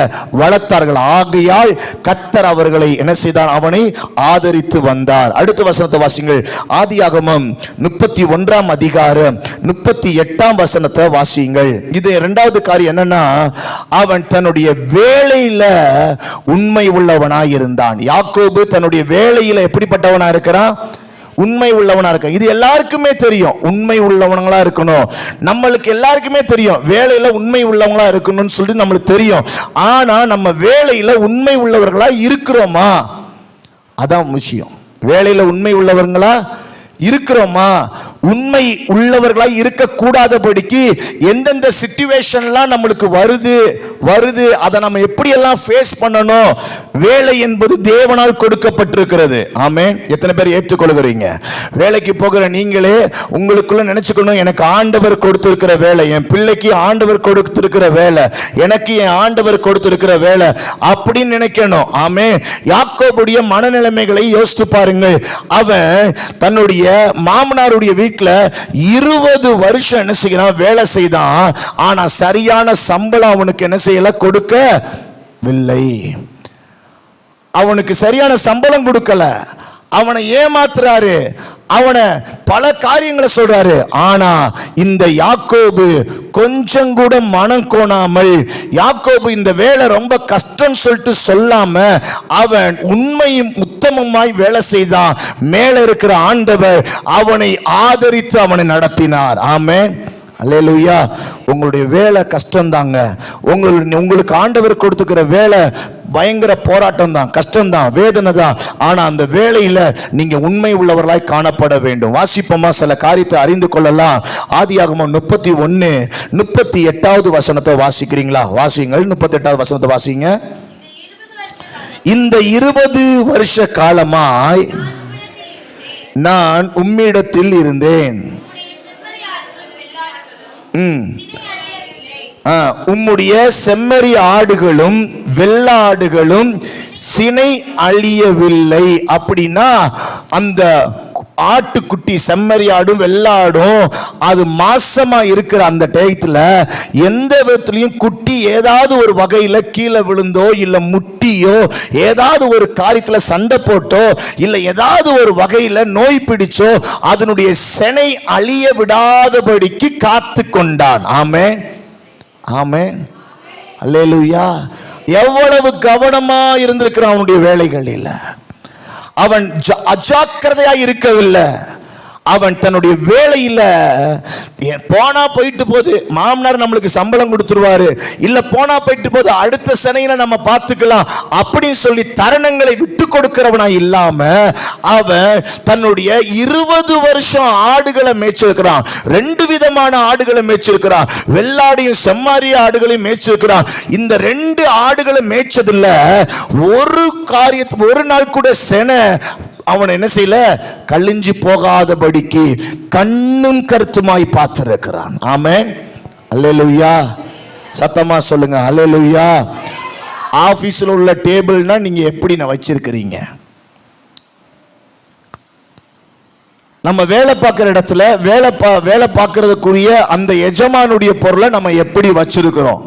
வளர்த்தார்கள். ஆகையால் கர்த்தர் அவர்களை என்ன செய்தார்? அவனை ஆதரித்து வந்தார். அடுத்த வசனத்தை வாசிங்கள். ஆதியாகமம் 31ஆம் அதிகாரம் 38ஆம் வசனத்தை வாசியுங்கள். இது இரண்டாவது காரியம் என்னன்னா, அவன் தன்னுடைய வேலையில உண்மை உள்ளவனாய் இருந்தான். யாக்கோபு தன்னுடைய வேலையில எப்படிப்பட்டவனா இருக்கிறான்? உண்மை உள்ளவனா இருக்க. இது எல்லாருக்குமே தெரியும், உண்மை உள்ளவங்களா இருக்கணும். நம்மளுக்கு எல்லாருக்குமே தெரியும் வேலையில உண்மை உள்ளவங்களா இருக்கணும்னு சொல்லிட்டு நம்மளுக்கு தெரியும். ஆனா நம்ம வேலையில உண்மை உள்ளவர்களா இருக்கிறோமா? அதான் விஷயம். வேலையில உண்மை உள்ளவர்களா இருக்கிறோமா? உண்மை உள்ளவர்களா இருக்கக்கூடாதபடிக்கு எந்தெந்த சிச்சுவேஷன்லாம் நம்மளுக்கு வருது அதை நம்ம எப்படியெல்லாம் ஃபேஸ் பண்ணணும்? வேலை என்பது தேவனால் கொடுக்கப்பட்டிருக்கிறது. ஆமென். எத்தனை பேர் ஏற்றுக்கொள்கிறீங்க? வேலைக்கு போகிற நீங்களே உங்களுக்குள்ள நினைச்சுக்கணும், எனக்கு ஆண்டவர் கொடுத்திருக்கிற வேலை, என் பிள்ளைக்கு ஆண்டவர் கொடுத்திருக்கிற வேலை, எனக்கு என் ஆண்டவர் கொடுத்திருக்கிற வேலை அப்படின்னு நினைக்கணும். ஆமென். யாக்கோபுடைய மனநிலைமைகளை யோசித்து பாருங்கள். அவன் தன்னுடைய மாமனாருடைய வீட்டில் 20 வருஷம் என்ன செய்யறான்? வேலை செய்தான். ஆனா சரியான சம்பளம் அவனுக்கு என்ன செய்யல? கொடுக்கவில்லை. அவனுக்கு சரியான சம்பளம் கொடுக்கல. அவனை ஏமாத்துறாரு, அவனை பல காரியங்களை சொல்றாரு. ஆனா இந்த யாக்கோபு கொஞ்சம் கூட மனம் கோணாமல், யாக்கோபு இந்த வேலை ரொம்ப கஷ்டம் சொல்லிட்டு சொல்லாம அவன் உண்மையும் உத்தமமாய் வேலை செய்தான். மேல இருக்கிற ஆண்டவர் அவனை ஆதரித்து அவனை நடத்தினார். ஆமென். அல்லேலூயா. உங்களுடைய வேலை கஷ்டம் தாங்க. உங்களுக்கு ஆண்டவர் கொடுத்துக்கிற வேலை பயங்கர போராட்டம் தான், கஷ்டம் தான், வேதனை தான். ஆனா அந்த வேலையில நீங்க உண்மை உள்ளவர்களாய் காணப்பட வேண்டும். வாசிப்போமா? சில காரியத்தை அறிந்து கொள்ளலாம். ஆதியாகமம் 31:38 வசனத்தை வாசிக்கிறீங்களா? வாசிங்கள். 38வது வசனத்தை வாசிங்க. இந்த 20 வருஷ காலமாய் நான் உம்மிடத்தில் இருந்தேன். உம்முடைய செம்மறி ஆடுகளும் வெள்ளாடுகளும் சினை அழியவில்லை. அப்படின்னா அந்த ஆட்டுக்குட்டி, செம்மறி ஆடும் வெள்ளாடும் அது மாசமா இருக்கிற அந்த டயத்துல எந்த விதத்திலையும் குட்டி ஏதாவது ஒரு வகையில கீழே விழுந்தோ இல்ல முட்டியோ ஏதாவது ஒரு காரியத்துல சண்டை போட்டோ இல்ல ஏதாவது ஒரு வகையில நோய் பிடிச்சோ அதனுடைய செனை அழிய விடாதபடிக்கு காத்து கொண்டான். ஆமென். ஆமென். அல்லேலூயா. எவ்வளவு கவனமா இருந்திருக்கிறான் அவனுடைய வேலைகளில். அவன் அஜாக்கிரதையா இருக்கவில்லை. அவன் தன்னுடைய வேலையில போனா போயிட்டு போது மாமனார் நம்மளுக்கு சம்பளம் கொடுத்துருவாரு, இல்ல போனா போயிட்டு போது அடுத்த சனையில நம்ம பார்த்துக்கலாம் அப்படின்னு சொல்லி தருணங்களை விட்டு கொடுக்கிறவனா இல்லாம அவன் தன்னுடைய 20 வருஷம் ஆடுகளை மேய்ச்சிருக்கிறான். 2 விதமான ஆடுகளை மேய்ச்சிருக்கிறான். வெள்ளாடையும் செம்மாரிய ஆடுகளையும் மேய்ச்சிருக்கிறான். இந்த 2 ஆடுகளை மேய்ச்சதுல ஒரு நாள் கூட செனை அவன் என்ன செய்யல? கழிஞ்சு போகாதபடிக்கு கண்ணும் கருத்துமாய் பார்த்திருக்கிறான். ஆமென். அல்லேலூயா. சத்தமா சொல்லுங்க அல்லேலூயா. ஆபீஸ்ல உள்ள டேபிள்னா நீங்க எப்படி வச்சிருக்கிறீங்க? நம்ம வேலை பார்க்கிற இடத்துல வேலை பார்க்கறதுக்குரிய அந்த எஜமானுடைய பொருளை நம்ம எப்படி வச்சிருக்கிறோம்?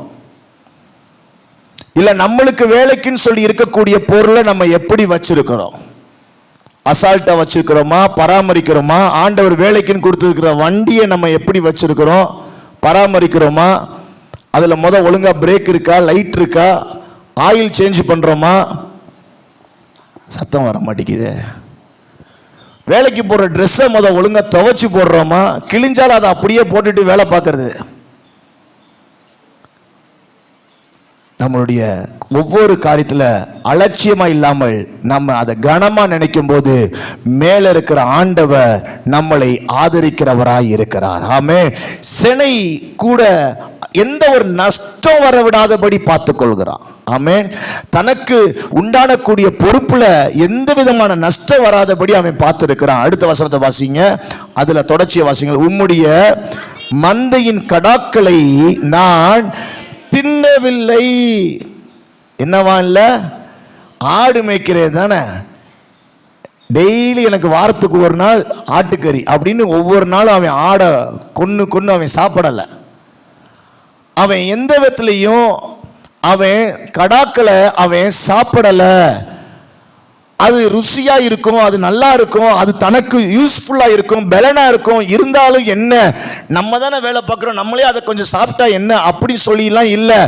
இல்ல நம்மளுக்கு வேலைக்குன்னு சொல்லி இருக்கக்கூடிய பொருளை நம்ம எப்படி வச்சிருக்கிறோம்? அசால்ட்டா வச்சிருக்கிறோமா? பராமரிக்கிறோமா? ஆண்டவர் வேலைக்குன்னு கொடுத்துருக்கிற வண்டியை நம்ம எப்படி வச்சிருக்கிறோம்? பராமரிக்கிறோமா? அதுல ஒழுங்கா பிரேக் இருக்கா, லைட் இருக்கா, ஆயில் சேஞ்ச் பண்றோமா? சத்தம் வர மாட்டேங்குது. வேலைக்கு போடுற ட்ரெஸ்ஸை ஒழுங்கா துவைச்சு போடுறோமா? கிழிஞ்சாலும் அதை அப்படியே போட்டுட்டு வேலை பார்க்கறது. நம்மளுடைய ஒவ்வொரு காரியத்துல அலட்சியமா இல்லாமல் நம்ம அதை கனமா நினைக்கும் போது மேல இருக்கிற ஆண்டவர் நம்மளை ஆதரிக்கிறவராய் இருக்கிறார். ஆமென். செனை கூட எந்த ஒரு நஷ்டம் வர விடாதபடி பார்த்துக் கொள்கிறான். ஆமென். தனக்கு உண்டானக்கூடிய பொறுப்புல எந்த விதமான நஷ்டம் வராதபடி அவன் பார்த்திருக்கிறான். அடுத்த வசனத்தை வாசிங்க. அதுல தொடர்ச்சியை வாசிங்க. உம்முடைய மந்தையின் கடாக்களை நான் தின்னவில்லை. என்னவா இல்ல? ஆடு மேய்க்கிறே தானே. டெய்லி எனக்கு வாரத்துக்கு ஒரு நாள் ஆட்டுக்கறி அப்படின்னு ஒவ்வொரு நாளும் அவன் ஆடை கொன்னு அவன் சாப்பிடல. அவன் எந்த விதத்திலையும் அவன் கடாக்களை அவன் சாப்பிடல. அது ருசியா இருக்கும், அது நல்லா இருக்கும், அது தனக்கு யூஸ்ஃபுல்லா இருக்கும், பலனா இருக்கும். இருந்தாலும் என்ன, நம்ம தானே வேலை பார்க்கிறோம், நம்மளே அதை கொஞ்சம் சாப்பிட்டா என்ன அப்படி சொல்லிலாம் இல்லை.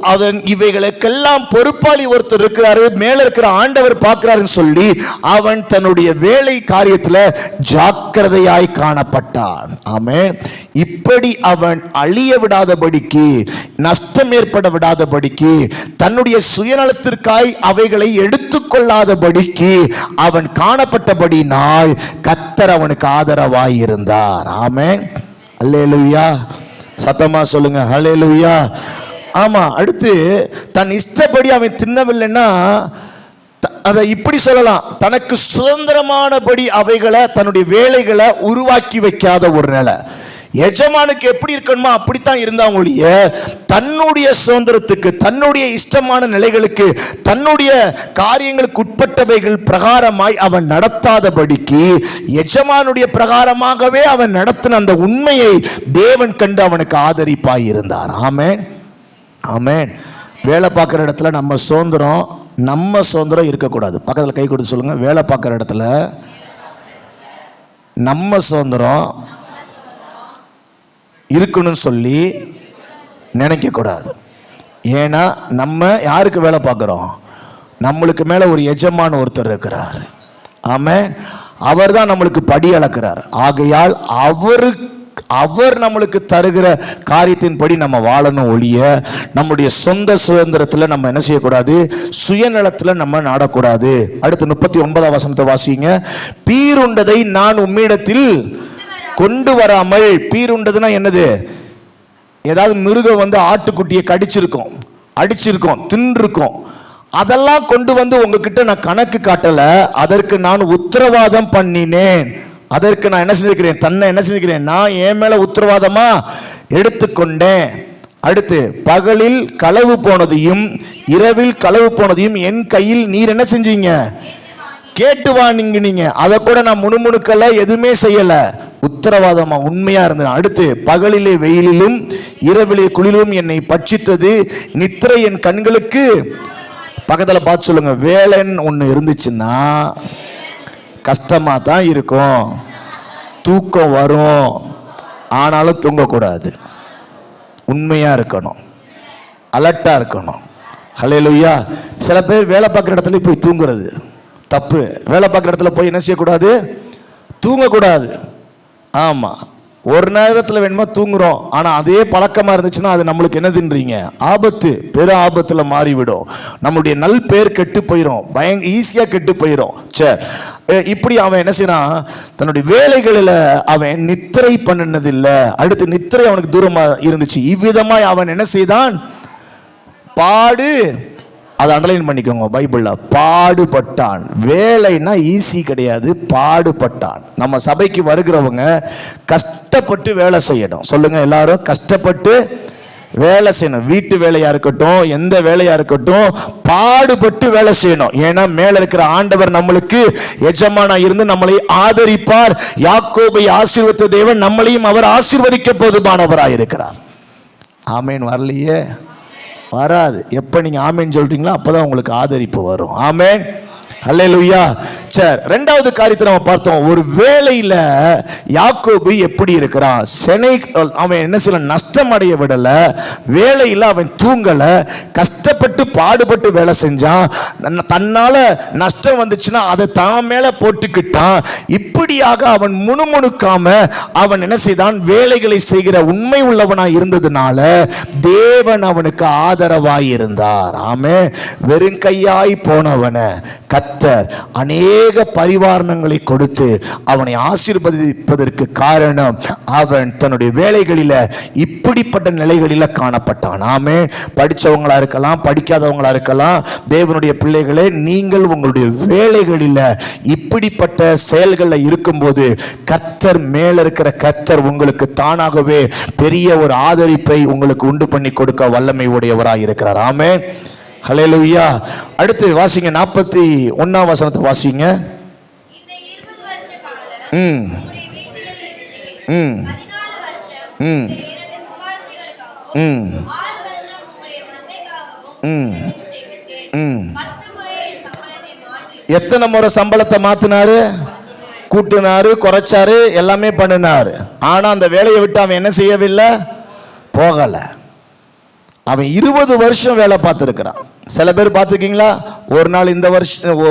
அவன் இவைகளுக்கெல்லாம் பொறுப்பாளி ஒருத்தர் இருக்கிறாரு, மேல இருக்கிற ஆண்டவர் பார்க்கிறாருன்னு சொல்லி அவன் தன்னுடைய வேலை காரியத்துல ஜாக்கிரதையாய் காணப்பட்டான். ஆமென். இப்படி அவன் அழிய விடாதபடிக்கு, நஷ்டம் ஏற்பட விடாதபடிக்கு, தன்னுடைய சுயநலத்திற்காய் அவைகளை எடுத்துக்கொள்ளாதபடிக்கு அவன் காணப்பட்டபடினால் கர்த்தர் அவனுக்கு ஆதரவாய் இருந்தார். ஆமென். அல்லேலூயா. சத்தமா சொல்லுங்க அல்லேலூயா. ஆமா. அடுத்து தன் இஷ்டப்படி அவன் தின்னவில்லைன்னா அதை இப்படி சொல்லலாம், தனக்கு சுதந்திரமானபடி அவைகளை தன்னுடைய வேலைகளை உருவாக்கி வைக்காத ஒரு நிலை. எஜமானுக்கு எப்படி இருக்கணுமோ அப்படித்தான் இருந்தாங்க ஒழிய தன்னுடைய சுதந்திரத்துக்கு, தன்னுடைய இஷ்டமான நிலைகளுக்கு, தன்னுடைய காரியங்களுக்கு உட்பட்டவைகள் பிரகாரமாய் அவன் நடத்தாதபடிக்கு எஜமானுடைய பிரகாரமாகவே அவன் நடத்தின அந்த உண்மையை தேவன் கண்டு அவனுக்கு ஆதரிப்பாய் இருந்தார். ஆமென். ஆமென். வேலை பார்க்குற இடத்துல நம்ம சுதந்திரம் இருக்கக்கூடாது. பக்கத்தில் கை கொடுத்து சொல்லுங்க, வேலை பார்க்குற இடத்துல நம்ம சுதந்திரம் இருக்கணும்னு சொல்லி நினைக்க கூடாது. ஏன்னா நம்ம யாருக்கு வேலை பார்க்குறோம்? நம்மளுக்கு மேல ஒரு எஜமான ஒருத்தர் இருக்கிறார். ஆமென். அவர் தான் நம்மளுக்கு படி அளக்கிறார். ஆகையால் அவர் நம்மளுக்கு தருகிற காரியத்தின்படி நம்ம வாழணும் ஒழிய நம்முடைய சொந்த சுதந்திரத்தில் நம்ம என்ன செய்யக்கூடாது, சுயநலத்தில் நம்ம நாடக்கூடாது. அடுத்து 39ஆம் வசனத்தை வாசிங்க. பீருண்டதை நான் உம்மிடத்தில் கொண்டு வராமல், பீருண்டதுன்னா என்னது? ஏதாவது மிருகம் ஆட்டுக்குட்டியை கடிச்சிருக்கோம், அடிச்சிருக்கோம், தின்றுருக்கோம், அதெல்லாம் கொண்டு உங்ககிட்ட நான் கணக்கு காட்டல, அதற்கு நான் உத்தரவாதம் பண்ணினேன். அதற்கு நான் என்ன செஞ்சிருக்கிறேன்? தன்னை என்ன செஞ்சிருக்கிறேன்? நான் என் மேல உத்தரவாதமா எடுத்துக்கொண்டேன். அடுத்து பகலில் களவு போனதையும் இரவில் களவு போனதையும் என் கையில் நீர் என்ன செஞ்சீங்க? கேட்டு வாங்கினீங்க. அதை கூட நான் முணுமுணுக்கல, எதுவுமே செய்யல, உத்தரவாதமா உண்மையா இருந்தேன். அடுத்து பகலிலே வெயிலிலும் இரவிலே குளிரும் என்னை பட்சித்தது, நித்திரை என் கண்களுக்கு. பக்கத்தில் பார்த்து சொல்லுங்க, வேலைன்னு ஒன்று இருந்துச்சுன்னா கஷ்டமா தான் இருக்கும், தூக்கம் வரும், ஆனாலும் தூங்கக்கூடாது, உண்மையா இருக்கணும், அலர்ட்டா இருக்கணும். ஹல்லேலூயா. சில பேர் வேலை பார்க்குற இடத்துல போய் தூங்குறது தப்பு. வேலை பார்க்குற இடத்துல போய் என்ன செய்யக்கூடாது? தூங்கக்கூடாது. ஆமா, ஒரு நேரத்தில் வேணுமா தூங்குறோம், ஆனால் அதே பழக்கமாக இருந்துச்சுன்னா அது நம்மளுக்கு என்னதுன்றீங்க? ஆபத்து, பெரு ஆபத்தில் மாறிவிடும். நம்மளுடைய நல் பேர் கெட்டு போயிடும், ஈஸியாக கெட்டு போயிடும். சரி, இப்படி அவன் என்ன செய்யறான்? தன்னுடைய வேலைகளில் அவன் நித்திரை பண்ணினதில்லை. அடுத்து நித்திரை அவனுக்கு தூரமாக இருந்துச்சு. இவ்விதமாய் அவன் என்ன செய்தான்? அதை அண்டர்லைன் பண்ணிக்கோங்க பைபிள்ல, பாடுபட்டான். வேலைன்னா ஈஸி கிடையாது, பாடுபட்டான். நம்ம சபைக்கு வருகிறவங்க கஷ்டப்பட்டு வேலை செய்யணும். சொல்லுங்க எல்லாரும், கஷ்டப்பட்டு வேலை செய்யணும். வீட்டு வேலையா இருக்கட்டும், எந்த வேலையா இருக்கட்டும், பாடுபட்டு வேலை செய்யணும். ஏன்னா மேல இருக்கிற ஆண்டவர் நம்மளுக்கு எஜமானா இருந்து நம்மளை ஆதரிப்பார். யாக்கோபை ஆசீர்வதித்த தேவன் நம்மளையும் அவர் ஆசீர்வதிக்க போதுமானவராக இருக்கிறார். ஆமேன். வரலையே, வராது. எப்போ நீங்கள் ஆமேன் சொல்றீங்களோ அப்போதான் உங்களுக்கு ஆதரிப்பு வரும். ஆமேன். அல்லேலூயா. சரி, ரெண்டாவது காரியத்தை நம்ம பார்த்தோம். ஒரு வேலையில யாக்கோபு எப்படி இருக்கிறான்? அவன் என்ன சில நஷ்டம் அடைய விடல, வேலையில் அவன் தூங்கல, கஷ்டப்பட்டு பாடுபட்டு வேலை செஞ்சான். தன்னால நஷ்டம் வந்துச்சுன்னா அதை தான் மேல போட்டுக்கிட்டான். இப்படியாக அவன் முணுமுணுக்காம அவன் என்ன செய்தான்? வேலைகளை செய்கிற உண்மை உள்ளவனாய் இருந்ததுனால தேவன் அவனுக்கு ஆதரவாய் இருந்தார். ஆமே. வெறுங்கையாய் போனவன கர்த்தர் அநேக பரிவாரணங்களை கொடுத்து அவனை ஆசீர்வதிப்பதற்கு காரணம் அவன் தன்னுடைய வேலைகளில இப்படிப்பட்ட நிலைகளில காணப்பட்டான். ஆமே. படிச்சவங்களா இருக்கலாம், படிக்காதவங்களா இருக்கலாம், தேவனுடைய பிள்ளைகளே, நீங்கள் உங்களுடைய வேலைகளில இப்படிப்பட்ட செயல்களில் இருக்கும்போது கர்த்தர், மேல இருக்கிற கர்த்தர் உங்களுக்கு தானாகவே பெரிய ஒரு ஆதரிப்பை உங்களுக்கு உண்டு பண்ணி கொடுக்க வல்லமை உடையவராக இருக்கிறார். ஆமே. ஹல்லேலூயா. அடுத்து வாசிங்க, 41ஆம் வசனத்தை வாசிங்க. இந்த 20 வருஷ காலம் உம்முடைய வீட்டில் இருந்தேன். 14 வருஷம் எனது குமாரத்திகளுக்காகவும் 6 வருஷம் உம்முடைய மந்தைக்காகவும் சேமித்தேன். 10 முறை சம்பளத்தை எத்தனை முறை சம்பளத்தை மாத்தினாரு, கூட்டினாரு, குறைச்சாரு, எல்லாமே பண்ணினாரு. ஆனா அந்த வேலையை விட்டு அவன் என்ன செய்யவில்லை, போகல. அவன் 20 வருஷம் வேலை பார்த்துருக்கிறான். சில பேர் பார்த்துருக்கீங்களா, ஒரு நாள் இந்த வருஷம்,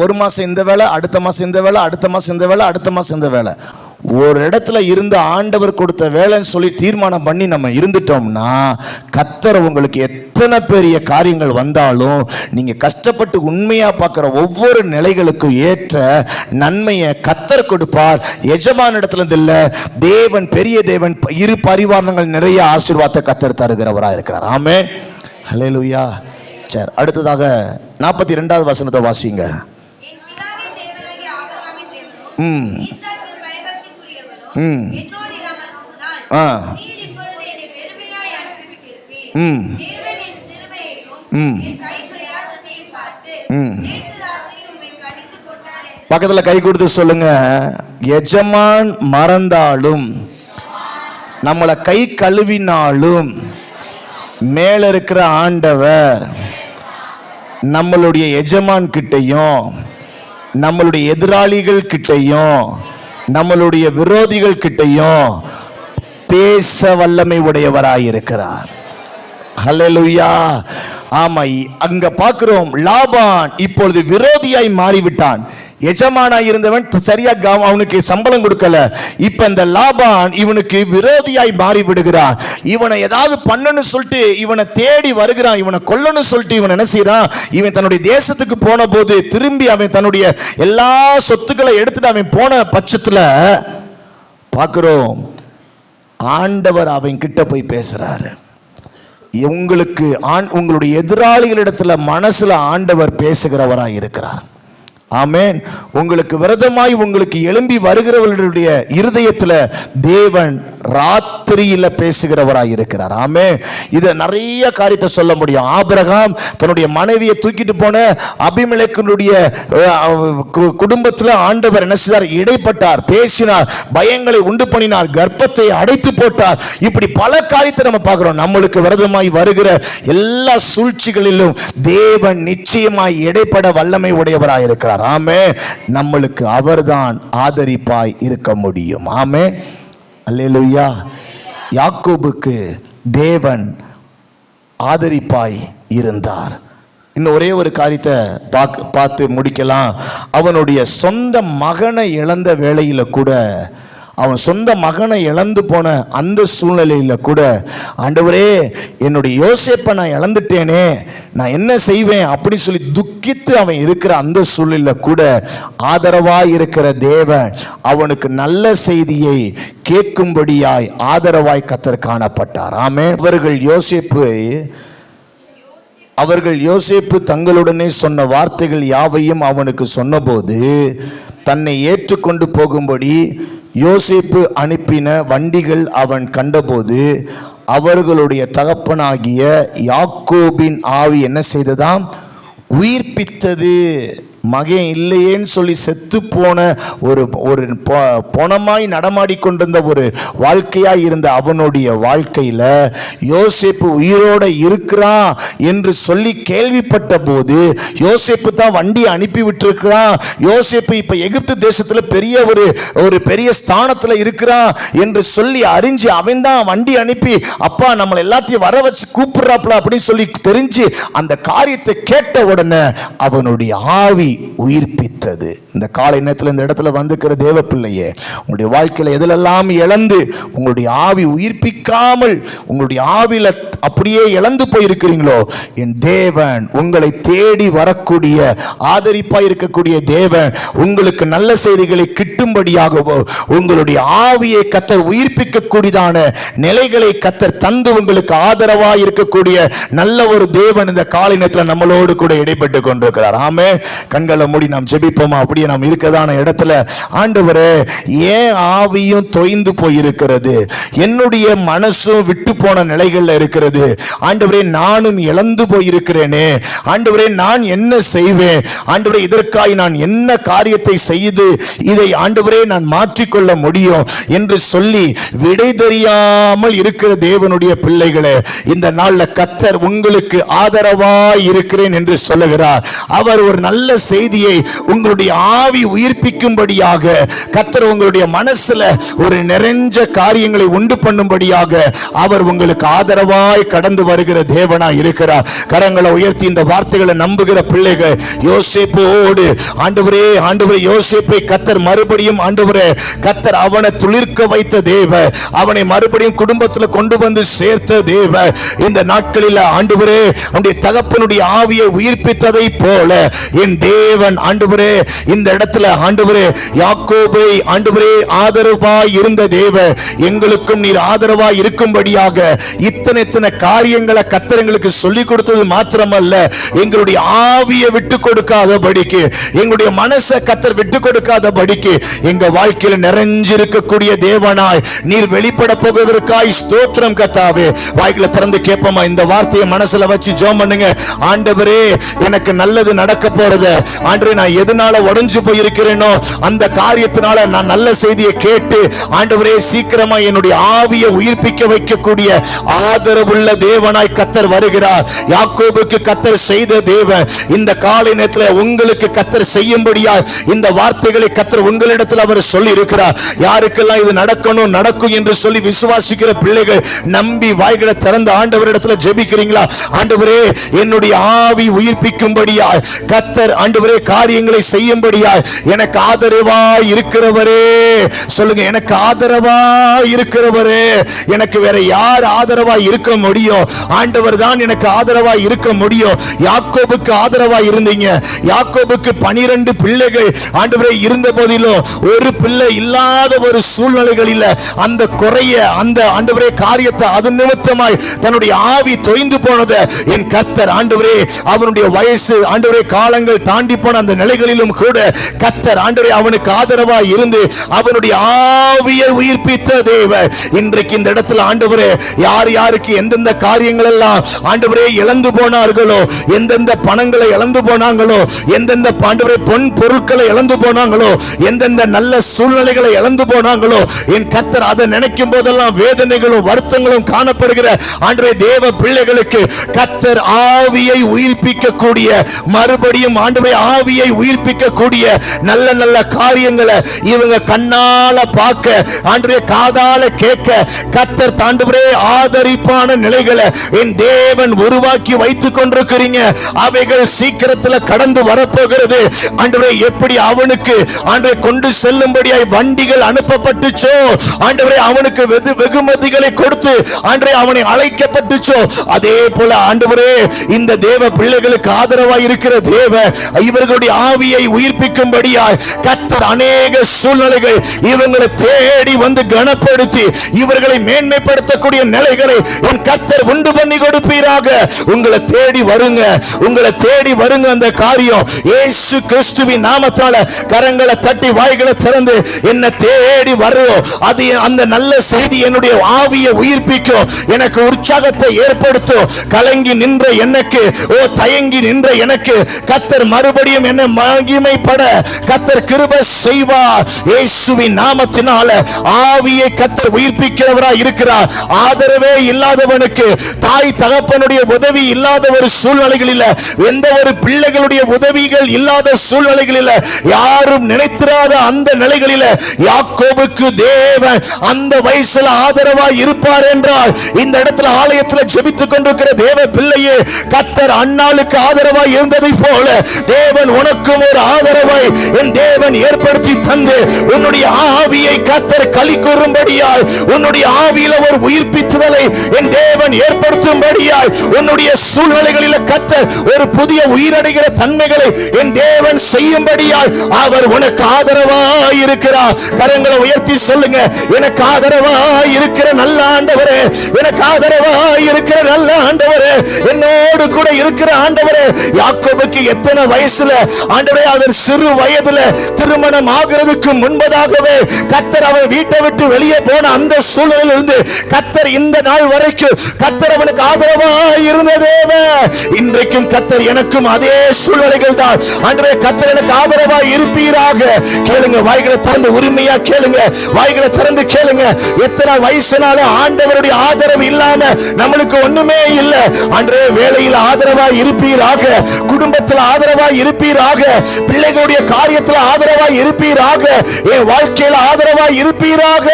ஒரு மாசம் இந்த வேலை, அடுத்த மாசம் இந்த வேலை, அடுத்த மாசம் இந்த வேலை, அடுத்த மாசம் இந்த வேலை. ஒரு இடத்துல இருந்த ஆண்டவர் கொடுத்த வேலைன்னு சொல்லி தீர்மானம் பண்ணி நம்ம இருந்துட்டோம்னா, கர்த்தர் உங்களுக்கு எத்தனை பெரிய காரியங்கள் வந்தாலும் நீங்க கஷ்டப்பட்டு உண்மையா பார்க்கிற ஒவ்வொரு நிலைகளுக்கும் ஏற்ற நன்மையை கர்த்தர் கொடுப்பார். எஜமான இடத்துல இருந்து இல்ல, தேவன் பெரிய தேவன், இரு பரிவாரணங்கள் நிறைய ஆசீர்வாதத்தை கர்த்தர் தருகிறவராக இருக்கிறார். ஆமென், ஹல்லேலூயா. சரி, அடுத்ததாக 42வது வசனத்தை வாசிங்க. என் பிதாவின் தேவனாகிய ஆபிரகாமின் தேவனும் ஈசாக்கின் பயபக்திக்குரியவரும் என்னோடு இராமற் போனால், நீர் இப்பொழுது என்னை வெறுமையாய் அனுப்பிவிட்டிருப்பீர். தேவன் என் சிறுமையையும் என் கை பிரயாசத்தையும் பார்த்து நேற்று ராத்திரி உம்மை கடிந்து கொண்டார் என்று பக்கத்துல கை கொடுத்து சொல்லுங்க, எஜமான் மறந்தாலும் நம்மளை கை கழுவினாலும் மேல இருக்கிற ஆண்டவர் நம்மளுடைய எஜமான் கிட்டையும் நம்மளுடைய எதிராளிகள் கிட்டையும் நம்மளுடைய விரோதிகள் கிட்டையும் பேச வல்லமை உடையவராயிருக்கிறார். ஹல்லேலூயா. ஆமா, அங்க பார்க்கிறோம், லாபான் இப்பொழுது விரோதியாய் மாறிவிட்டான். எஜமானாய் இருந்தவன் சரியா அவனுக்கு சம்பளம் கொடுக்கல. இப்ப இந்த லாபான் இவனுக்கு விரோதியாய் மாறி விடுகிறான். இவனை ஏதாவது பண்ணனு சொல்லிட்டு இவனை தேடி வருகிறான். இவனை கொல்லணும் சொல்லிட்டு இவன் என்ன செய்யறான், இவன் தன்னுடைய தேசத்துக்கு போன போது திரும்பி அவன் தன்னுடைய எல்லா சொத்துக்களை எடுத்துட்டு அவன் போன பட்சத்துல பார்க்கிறோம், ஆண்டவர் அவன் கிட்ட போய் பேசுறாரு. உங்களுக்கு உங்களுடைய எதிராளிகளிடத்துல மனசுல ஆண்டவர் பேசுகிறவராய் இருக்கிறார். ஆமென். உங்களுக்கு விரோதமாய் உங்களுக்கு எழும்பி வருகிறவர்களுடைய இருதயத்துல தேவன் ராத்திரியில பேசுகிறவராய் இருக்கிறார். ஆமென். இத நிறைய காரியத்தை சொல்ல முடியும். ஆபிரகாம் தன்னுடைய மனைவியை தூக்கிட்டு போன அபிமெலேக்கினுடைய குடும்பத்துல ஆண்டவர் என்ன செய்தார், இடைப்பட்டார், பேசினார், பயங்களை உண்டு பண்ணினார், கர்ப்பத்தை அடைத்து போட்டார். இப்படி பல காரியத்தை நம்ம பார்க்கிறோம். நம்மளுக்கு விரோதமாய் வருகிற எல்லா சூழ்ச்சிகளிலும் தேவன் நிச்சயமாய் இடைப்பட வல்லமை உடையவராய் இருக்கிறார். ஆமே, நம்மளுக்கு அவர்தான் ஆதரிப்பாய் இருக்க முடியும். ஆமே, அல்லேலூயா. யாக்கோபுக்கு தேவன் ஆதரிப்பாய் இருந்தார். இன்னும் ஒரே ஒரு காரியத்தை பார்த்து முடிக்கலாம். அவனுடைய சொந்த மகனை இழந்த வேளையில கூட, அவன் சொந்த மகனை இழந்து போன அந்த சூழ்நிலையில கூட, ஆண்டவரே என்னுடைய யோசேப்பை நான் இழந்துட்டேனே, நான் என்ன செய்வேன் அப்படி சொல்லி துக்கித்து அவன் இருக்கிற அந்த சூழ்நிலையில கூட ஆதரவாய் இருக்கிற தேவன் அவனுக்கு நல்ல செய்தியை கேட்கும்படியாய் ஆதரவாய் கர்த்தர் காணப்பட்டார். ஆமென். அவர்கள் யோசேப்பு தங்களுடனே சொன்ன வார்த்தைகள் யாவையும் அவனுக்கு சொன்னபோது, தன்னை ஏற்றுக்கொண்டு போகும்படி யோசேப்பு அனுப்பின வண்டிகள் அவன் கண்டபோது, அவர்களுடைய தகப்பனாகிய யாக்கோபின் ஆவி என்ன செய்ததாம், உயிர்ப்பித்தது. மகன் இல்லையேன்னு சொல்லி செத்து போன ஒரு பொணமாய் நடமாடிக்கொண்டிருந்த ஒரு வாழ்க்கையாய் இருந்த அவனுடைய வாழ்க்கையில யோசேப்பு உயிரோட இருக்கிறான் என்று சொல்லி கேள்விப்பட்ட போது, யோசேப்பு தான் வண்டி அனுப்பி விட்டுருக்கிறான், யோசேப்பு இப்ப எகிப்து தேசத்துல ஒரு பெரிய ஸ்தானத்துல இருக்கிறான் என்று சொல்லி அறிஞ்சு அவன் தான் வண்டி அனுப்பி அப்பா நம்மளை எல்லாத்தையும் வர வச்சு கூப்பிடுறாப்ல அப்படின்னு சொல்லி தெரிஞ்சு அந்த காரியத்தை கேட்ட உடனே அவனுடைய ஆவி உயிர்ப்பித்தது. இந்த காலை நேரத்தில் இந்த இடத்துல வந்துக்கிற தேவ பிள்ளையே, உங்களுடைய வாழ்க்கையில எதிலெல்லாம் இழந்து உங்களுடைய ஆவி உயிர்ப்பிக்காமல் உங்களுடைய ஆவில அப்படியே இழந்து போயிருக்கிறீங்களோ, என் தேவன் உங்களை தேடி வரக்கூடிய ஆதரிப்பாய் இருக்கக்கூடிய தேவன் உங்களுக்கு நல்ல செய்திகளை கிட்டும்படியாகவோ உங்களுடைய ஆவியை கர்த்தர் உயிர்ப்பிக்க கூடியதான நிலைகளை கர்த்தர் தந்து உங்களுக்கு ஆதரவாய் இருக்கக்கூடிய நல்ல ஒரு தேவன் இந்த காலை நேரத்தில் நம்மளோடு கூட இடைப்பட்டு கொண்டிருக்கிறார். ஆமே, கண்களை மூடி நாம் ஜெபிப்போமா? அப்படியே நாம் இருக்கதான இடத்துல, ஆண்டவரே ஏன் ஆவியும் தொய்ந்து போயிருக்கிறது, என்னுடைய மனசும் விட்டு போன நிலைகள்ல இருக்கிறது, வருகிறது. ஆண்டவரே, நானும் இழந்து போயிருக்கிறேனே, ஆண்டவரே நான் என்ன செய்வேன், ஆண்டவரே இதற்காக நான் என்ன காரியத்தை செய்து இதை ஆண்டவரே நான் மாற்றிக்கொள்ள முடியும் என்று சொல்லி விடை தெரியாமல் இருக்கிற தேவனுடைய பிள்ளைகளே, இந்த நாள்ல கர்த்தர் உங்களுக்கு ஆதரவாய் இருக்கிறேன் என்று சொல்லுகிறார். அவர் ஒரு நல்ல செய்தியை உங்களுடைய ஆவி உயிர்ப்பிக்கும்படியாக, கர்த்தர் உங்களுடைய மனசுல ஒரு நிறைஞ்ச காரியங்களை உண்டு பண்ணும்படியாக அவர் உங்களுக்கு ஆதரவாய் கடந்து வருகிற தேவனாய் இருக்கிறார். கரங்களை உயர்த்தி இந்த வார்த்தைகளை நம்புகிற பிள்ளைகள், யோசேப்போடு ஆண்டவரே, ஆண்டவரே யோசேப்பை கர்த்தர் மறுபடியும் ஆண்டவரே கர்த்தர் அவனை துளிர்க்க வைத்த தேவ, அவனை மறுபடியும் குடும்பத்தில் கொண்டு வந்து சேர்த்த தேவ, இந்த நாட்களில் ஆண்டவரே அவனுடைய தகப்பனுடைய ஆவியை உயிர்ப்பித்ததை போல என் தேவன் ஆண்டவரே இந்த இடத்துல ஆண்டவரே யாக்கோபை ஆண்டவரே ஆதரவாய் இருந்த தேவ, எங்களுக்கும் நீர் ஆதரவாய் இருக்கும்படியாக இத்தனை காரியங்களை கர்த்தர் எங்களுக்கு சொல்லிக் கொடுத்தது மாத்திரமல்ல, எங்களுடைய ஆவியை விட்டு கொடுக்காதபடிக்கு, எங்களுடைய மனசை கர்த்தர் விட்டு கொடுக்காதபடிக்கு எங்க வாழ்க்கையில் நிறைஞ்சிருக்கக்கூடிய தேவனாய் நீர் வெளிப்பட போவதற்காய் ஸ்தோத்திரம் கர்த்தாவே. வாய்களை திறந்து கேட்போமா? இந்த வார்த்தையை மனசுல வச்சு ஜெபம் பண்ணுங்க. ஆண்டவரே, எனக்கு நல்லது நடக்க போறது, ஆண்டவரே நான் எதனால உடைஞ்சு போயிருக்கிறேனோ அந்த காரியத்தினால நான் நல்ல செய்தியை கேட்டு ஆண்டவரே சீக்கிரமா என்னுடைய ஆவியை உயிர்ப்பிக்க வைக்கக்கூடிய ஆதரவுள்ள தேவனாய் கர்த்தர் வருகிறார். யாக்கோபுக்கு கர்த்தர் செய்த தேவன் இந்த காலை நேரத்தில் உங்களுக்கு கர்த்தர் செய்யும்படியா இந்த வார்த்தைகளை கர்த்தர் உங்களிடத்தில் அவர் சொல்லி இருக்கிறார். யாருக்கெல்லாம் இது நடக்கணும் நடக்கும் என்று சொல்லி விசுவாசிக்கிற பிள்ளைகள் நம்பி வாய்களை திறந்த ஆண்டவரிடத்தில் ஜெபிக்கிறீங்களா? ஆண்டவரே, என்னுடைய ஆவி உயிர்ப்பிக்கும்படியா கர்த்தர் ஆண்டவரே காரியங்களை செய்யும்படியா எனக்கு ஆதரவாய் இருக்கிறவரே சொல்லுங்க. எனக்கு ஆதரவாய் இருக்கிறவரே, எனக்கு வேற யார் ஆதரவாய் இருக்க முடியும்? ஆண்டவர் தான் எனக்கு ஆதரவாய் இருக்க முடியும். யாக்கோபுக்கு ஆதரவாய் இருந்தீங்க. யாக்கோபுக்கு 12 பிள்ளைகள் ஆண்டவரே இருந்த போதிலும் ஒரு பிள்ளை இல்லாத ஒரு சூழ்நிலைகளில் அந்த குறைய அந்த ஆண்டவரே காரியத்தை அது நிமித்தமாய் தன்னுடைய ஆவி தொய்ந்து போனது என் கர்த்தர் ஆண்டவரே அவனுடைய வயசு ஆண்டவரே காலங்கள் தாண்டி போன அந்த நிலைகளிலும் கூட கர்த்தர் ஆண்டவரே அவனுக்கு ஆதரவாய் இருந்து அவனுடைய ஆவியை உயிர்ப்பித்த தேவ. இன்றைக்கு இந்த இடத்துல ஆண்டவரே யார் யாருக்கு எந்தெந்த காரியங்கள் எல்லாம் ஆண்டவரே இழந்து போனார்களோ, எந்தெந்த பணங்களை இழந்து போனாங்களோ, எந்தெந்த ஆண்டவரே பொன் பொருட்களை இழந்து போனாங்களோ, எந்தெந்த நல்ல சூழ்நிலைகளை இழந்து போனாங்களோ, என் கர்த்தர் அதை நினைக்கும் போதெல்லாம் வேதனைகளும் வருத்தங்களும் காணப்படுகிற ஆண்டவரே தேவ பிள்ளைகளுக்கு கர்த்தர் ஆவியை உயிர்ப்பிக்கக்கூடிய மறுபடியும் ஆண்டவரே ஆவியை உயிர்ப்பிக்கக்கூடிய நல்ல நல்ல காரியங்களை இவங்க கண்ணால பார்க்க ஆண்டவரே காதால கேட்க கர்த்தர் ஆண்டவரே ஆதரிப்பான நிலைகளை என் தேவன் உருவாக்கி வைத்துக் கொண்டிருக்கிறீங்க. அவைகள் சீக்கிரத்தில் கடந்து வரப்போகிறது. ஆண்டவரே எப்படி அவனுக்கு ஆண்டவரே கொண்டு செல்லும்படியாய் வண்டிகள் அனுப்பப்பட்டுச்சோ, ஆண்டவரே அவனுக்கு வெகுமதிகளை கொடுத்து ஆண்டவரே அவனை அழைக்கப்பட்டுச்சோ, அதே போல ஆண்டவரே இந்த தேவ பிள்ளைகளுக்கு ஆதரவாய் இருக்கிற தேவ இவர்களுடைய ஆவியை உயிர்ப்பிக்கும்படியாய் கர்த்தர் அநேக சூழ்நிலைகள் இவங்களை தேடி வந்து கனப்படுத்தி இவர்களை மேன்மைப்படுத்தக்கூடிய நிலைகளை என் கர்த்தர் உண்டு பண்ணி கொடுப்பீராக. உங்களை தேடி வருங்க, உங்களை தேடி வருங்க. அந்த காரியம் இயேசு கிறிஸ்துவின் நாமத்தால கரங்களை தட்டி வாய்களை திறந்து என்ன தேடி வரும். அது அந்த நல்ல செய்தி என்னுடைய ஆவியை உயிர்ப்பிக்கும், எனக்கு உற்சாகத்தை ஏற்படுத்தும். கலங்கி நின்ற எனக்கு தயங்கி நின்ற எனக்கு கர்த்தர் மறுபடியும் என்ன மகிமைப்பட கர்த்தர் கிருபை செய்வார். இயேசுவின் நாமத்தினால ஆவியை கர்த்தர் உயிர்ப்பிக்கிறவராய் இருக்கிறார். ஆதரவே இல்லாதவனுக்கு தாய் தகப்பனுடைய உதவி இல்லாத ஒரு சூழ்நிலைகளில், எந்த ஒரு பிள்ளைகளுடைய உதவிகள் இல்லாத சூழ்நிலைகளில், யாரும் நினைத்திராத அந்த நிலைகளில் யாக்கோபுக்கு தேவன் அந்த வயசுல ஆதரவாய் இருப்பார் என்றால் இந்த இடத்துல ஆலயத்தில் ஜெபித்துக் கொண்டிருக்கிற தேவ பிள்ளையே, கர்த்தர் அன்னாளுக்கு ஆதரவாய் இருந்ததை போல தேவன் உனக்கும் ஒரு ஆதரவை என் தேவன் ஏற்படுத்தி தந்து உன்னுடைய ஆவியை கர்த்தர் களி கூறும்படியாய், உன்னுடைய ஆவியில ஒரு உயிர்ப்பித்துதலை என் தேவன் ஏற்படுத்தும்படியாய், உன்னுடைய சூழ்நிலைகளில் கர்த்தர் ஒரு புதிய உயிரடைகிற தன்மைகளை என் தேவன் செய்யும்படியாய் அவர் உனக்கு ஆதரவாய் இருக்கிறார். கரங்களை உயர்த்தி சொல்லுங்க, எனக்கு ஆதரவாய் இருக்கிற நல்ல ஆண்டவரே, எனக்கு ஆதரவாய் இருக்கிற நல்ல ஆண்டவரே, என்னோடு கூட இருக்கிற ஆண்டவரே. யாக்கோபுக்கு எத்தனை வயசுல ஆண்டவரே, அதன் சிறு வயதுல திருமணம் ஆகிறதுக்கு முன்பதாகவே கர்த்தர் அவர் வீட்டை விட்டு வெளியே போன அந்த சூழ்நிலையில் இருந்து கர்த்தர் இந்த நாள் வரைக்கும் கர்த்தர் அவனுக்கு ஆதரவாய் இருந்த தேவன். இன்றைக்கும் கர்த்தர் எனக்கும் அதே சூழ்நிலைகள் தான். அன்றே கர்த்தர் எனக்கு ஆதரவாய் இருப்பீராக. கேளுங்க, வாய்களை திறந்து உரிமையா கேளுங்க, வாய்களை திறந்து கேளுங்க. எத்தனை வயசுனால ஆண்டவருடைய ஆதரவு இல்லாம நம்மளுக்கு ஒண்ணுமே இல்லை. அன்றே வேலையில் ஆதரவாய் இருப்பீராக, குடும்பத்தில் ஆதரவாய் இருப்பீராக, பிள்ளைகளுடைய காரியத்தில் ஆதரவாய் இருப்பீராக, என் வாழ்க்கையில் ஆதரவாய் இருப்பீராக.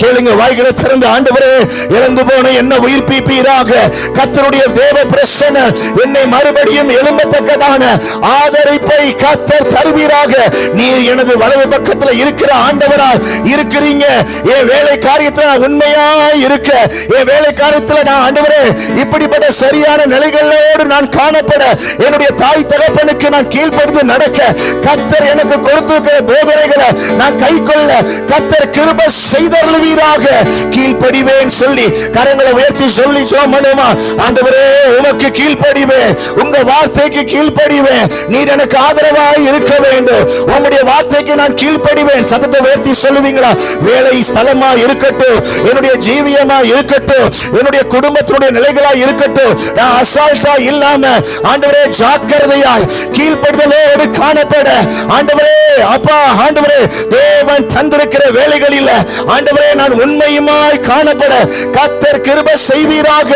கேளுங்க, வாய்களை திறந்து ஆண்டவரே இழந்து போன என்ன உயிர்ப்பிப்பீராக. கர்த்தருடைய தேவ பிரசன்ன என்னை மறுபடியும் எழும்பத்தக்கதான ஆதரிப்பை கர்த்தர் தருவீராக. நீர் எனது வலது பக்கத்தில் இருக்கிற ஆண்டவரா இருக்கிறீங்க. என் வேலை காரியத்தில் உண்மையா இருக்க, என் வேலை காரியத்தில் நான் ஆண்டவரே இப்படிப்பட்ட சரியான நிலைகளோடு நான் காணப்பட, என்னுடைய தாய் தகப்பனுக்கு நான் கீழ்ப்படுத்து நடக்க கர்த்தர் எனக்கு கொடுத்திருக்கிற போதனைகளை நான் கை கொள்ள கர்த்தர் கிருபை செய்தருளுவீராக. கீழ்ப்படிவேன் சொல்லி கரங்களை உயர்த்தி சொல்லி ஜெபம் பண்ணுமா. ஆண்டவரே உமக்கு கீழ்ப்படிவேன், உங்க வார்த்தைக்கு கீழ்ப்படிவேன். நீர் எனக்கு ஆதரவாய் இருக்க வேண்டும், உம்முடைய வார்த்தைக்கு நான் கீழ்ப்படிவேன். சத்தத்தை உயர்த்தி சொல்லுவீங்களா? வேலை ஸ்தலமா இருக்கட்டும், என்னுடைய ஜீவியமா இருக்கட்டும், என்னுடைய குடும்பத்தினுடைய நிலைகளா இருக்கட்டும், நான் அசால்ட்டா இல்லாம ஆண்டவரே ஜாக்கிரதையாய் கீழ்ப்படுதலோடு காணப்பட ஆண்டவரே அப்பா ஆண்டவரே தேவன் தந்திருக்கிற வேலைகளில் ஆண்டவரே நான் உண்மையுமாய் காணப்பட கர்த்தர் கிருபை செய்வீராக.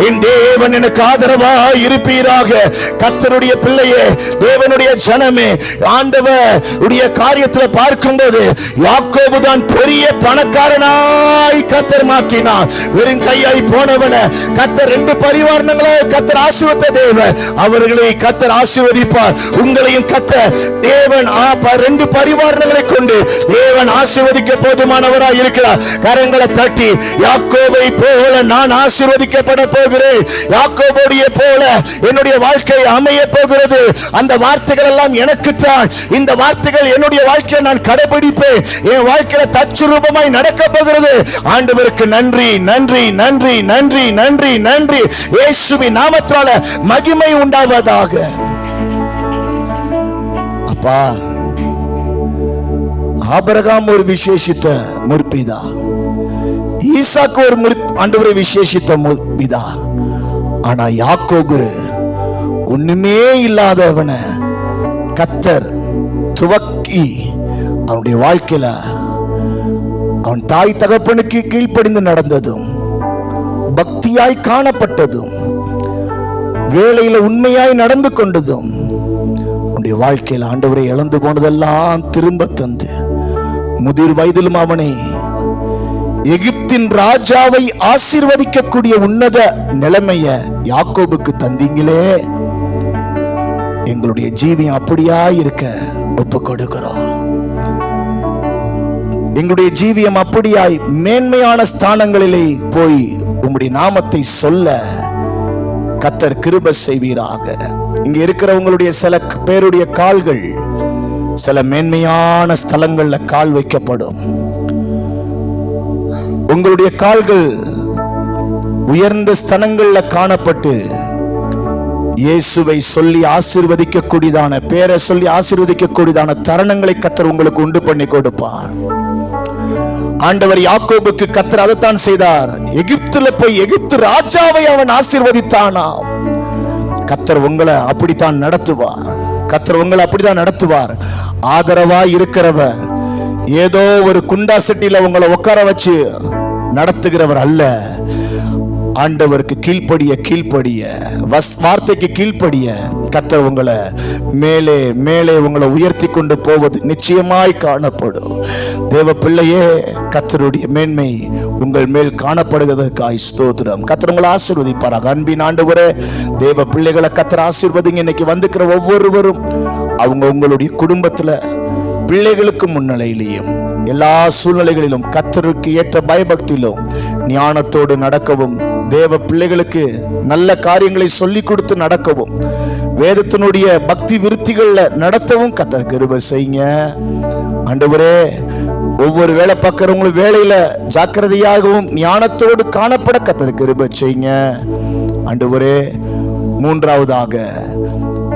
என் தேவன் எனக்கு ஆதரவாய் இருப்பீராக. கர்த்தருடைய பிள்ளையே, தேவனுடைய ஜனமே, ஆண்டவருடைய காரியத்தில் பார்க்கும்போது யாக்கோபு தான் பெரிய பணக்காரனாய் கர்த்தர் மாற்றினார். வெறும் கையாய் போனவன கர்த்தர் 2 பரிவாரணங்களை கர்த்தர் ஆசீர்வதித்த தேவன். அவர்களை கர்த்தர் ஆசீர்வதிப்பார். உங்களையும் கர்த்தர் தேவன் 2 பரிவாரணங்களை கொண்டு தேவன் ஆசீர்வதிக்க போதுமானவராய் இருக்கிறார். கரங்களை தட்டி யாக்கோபை போல நான் ஆசீர்வதிக்கப்பட போகிறேன், யாக்கோபுடைய போல என்னுடைய வாழ்க்கை அமைய போகிறது. அந்த வார்த்தைகள் எல்லாம் எனக்குத்தான். இந்த வார்த்தைகள் என்னுடைய வாழ்க்கையை நான் கடைபிடிப்பேன். என் வாழ்க்கையில தச்சுரூபமாய் நடக்க போகிறது. ஆண்டவருக்கு நன்றி நன்றி நன்றி நன்றி நன்றி நன்றி. இயேசுவின் நாமத்தால மகிமை உண்டாவதாக. அப்பா, ஆபிரகாம் ஒரு விசேஷித்த முற்பிதா, ஈசாக்கு ஒரு ஆண்டவரை விசேஷித்த முற்பிதா. ஆனா யாக்கோபு ஒண்ணுமே இல்லாதவன கர்த்தர் துவக்கி அவனுடைய வாழ்க்கையில அவன் தாய் தகப்பனுக்கு கீழ்ப்படிந்து நடந்ததும், பக்தியாய் காணப்பட்டதும், வேலையில உண்மையாய் நடந்து கொண்டதும், அவனுடைய வாழ்க்கையில் ஆண்டவரை இழந்து போனதெல்லாம் திரும்ப தந்து முதிர் வயதிலும் அவனை எகிப்தின் ராஜாவை ஆசீர்வதிக்கக்கூடிய உன்னத நிலைமைய யாக்கோபுக்கு தந்தீங்களே. எங்களுடைய ஜீவியம் அப்படியா இருக்க ஒப்பு கொடுக்கிறோம். எங்களுடைய ஜீவியம் அப்படியாய் மேன்மையான ஸ்தானங்களிலே போய் உம்முடைய நாமத்தை சொல்ல கர்த்தர் கிருபை செய்வீராக. இங்க இருக்கிறவங்களுடைய சில பேருடைய கால்கள் சில மேன்மையான ஸ்தலங்கள்ல கால் வைக்கப்படும். உங்களுடைய கால்கள் உயர்ந்த ஸ்தலங்கள்ல காணப்பட்டு இயேசுவை சொல்லி ஆசீர்வதிக்கக்கூடியதான, பேரை சொல்லி ஆசீர்வதிக்கக்கூடியதான தருணங்களை கர்த்தர் உங்களுக்கு உண்டு பண்ணி கொடுப்பார். ஆண்டவர் யாக்கோபுக்கு கர்த்தர் அதைத்தான் செய்தார். எகிப்துல போய் எகிப்து ராஜாவை அவன் ஆசீர்வதித்தானாம். கர்த்தர் உங்களை அப்படித்தான் நடத்துவார். கர்த்தர் உங்களை அப்படித்தான் நடத்துவார். ஆதரவா இருக்கிறவர், ஏதோ ஒரு குண்டா சட்டியில உங்களை உட்கார வச்சு நடத்துகிறவர் அல்ல. ஆண்டவருக்கு கீழ்ப்படிய வார்த்தைக்கு கீழ்ப்படிய கர்த்தர் உங்களை மேலே மேலே உங்களை உயர்த்தி கொண்டு போவது நிச்சயமாய் காணப்படும். தேவ பிள்ளையே, கர்த்தருடைய மேன்மை உங்கள் மேல் காணப்படுவதற்காய் ஸ்தோத்திரம். கர்த்தர் உங்களை ஆசீர்வதிப்பாராக. அன்பின் ஆண்டவரே, தேவ பிள்ளைகளை கர்த்தர் ஆசீர்வதிங்க. இன்னைக்கு வந்துக்கிற ஒவ்வொருவரும் அவங்க உங்களுடைய குடும்பத்துல பிள்ளைகளுக்கு முன்னிலையிலையும் எல்லா சூழ்நிலைகளிலும் கர்த்தருக்கு ஏற்ற பயபக்தியிலும் ஞானத்தோடு நடக்கவும், தேவ பிள்ளைகளுக்கு நல்ல காரியங்களை சொல்லிக் கொடுத்து நடக்கவும், வேதத்தினுடைய பக்தி விருத்திகள்ல நடத்தவும் கர்த்தர் கிருபை செய்யுங்க. ஆண்டவரே, ஒவ்வொரு வேலை பார்க்கிறவங்களும் வேலையில ஜாக்கிரதையாகவும் ஞானத்தோடு காணப்பட கர்த்தர் கிருபை செய்யுங்க. ஆண்டவரே, மூன்றாவதாக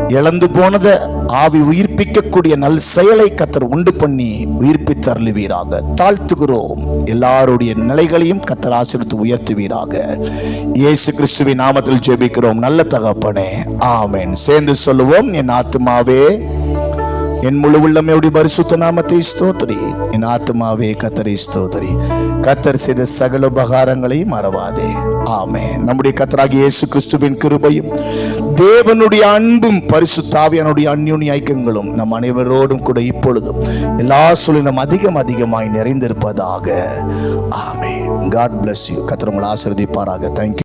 இழந்து போனதை ஆவி உயிர்ப்பிக்கக்கூடிய நல் செயலை கத்தர் உண்டு பண்ணி உயிர்ப்பித்து அருளுவீராக. தாழ்த்துகிறோம். எல்லாருடைய நிலைகளையும் கத்தர் ஆசீர்வதித்து உயர்த்துவீராக. இயேசு கிறிஸ்துவின் நாமத்தில் ஜெபிக்கிறோம் நல்ல தகப்பனே, ஆமென். சேர்ந்து சொல்லுவோம். என் ஆத்துமாவே என் முழு உள்ளமையுடைய பரிசுத்த நாமத்தை ஸ்தோத்திரி. என் ஆத்துமாவே கத்தரை ஸ்தோத்திரி. கத்தர் செய்த சகல உபகாரங்களையும் மறவாதே. ஆமென். நம்முடைய கத்தராகிய இயேசு கிறிஸ்துவின் கிருபையும் தேவனுடைய அன்பும் பரிசுத்த ஆவியானுடைய அந்யோன்ய ஐக்கியங்களும் நம் அனைவரோடும் கூட இப்பொழுதும் எல்லா சூழலும் அதிகமாய் நிறைந்திருப்பதாக. ஆமென். God bless you. கர்த்தர் உங்களை ஆசீர்வதிப்பாராக. Thank you.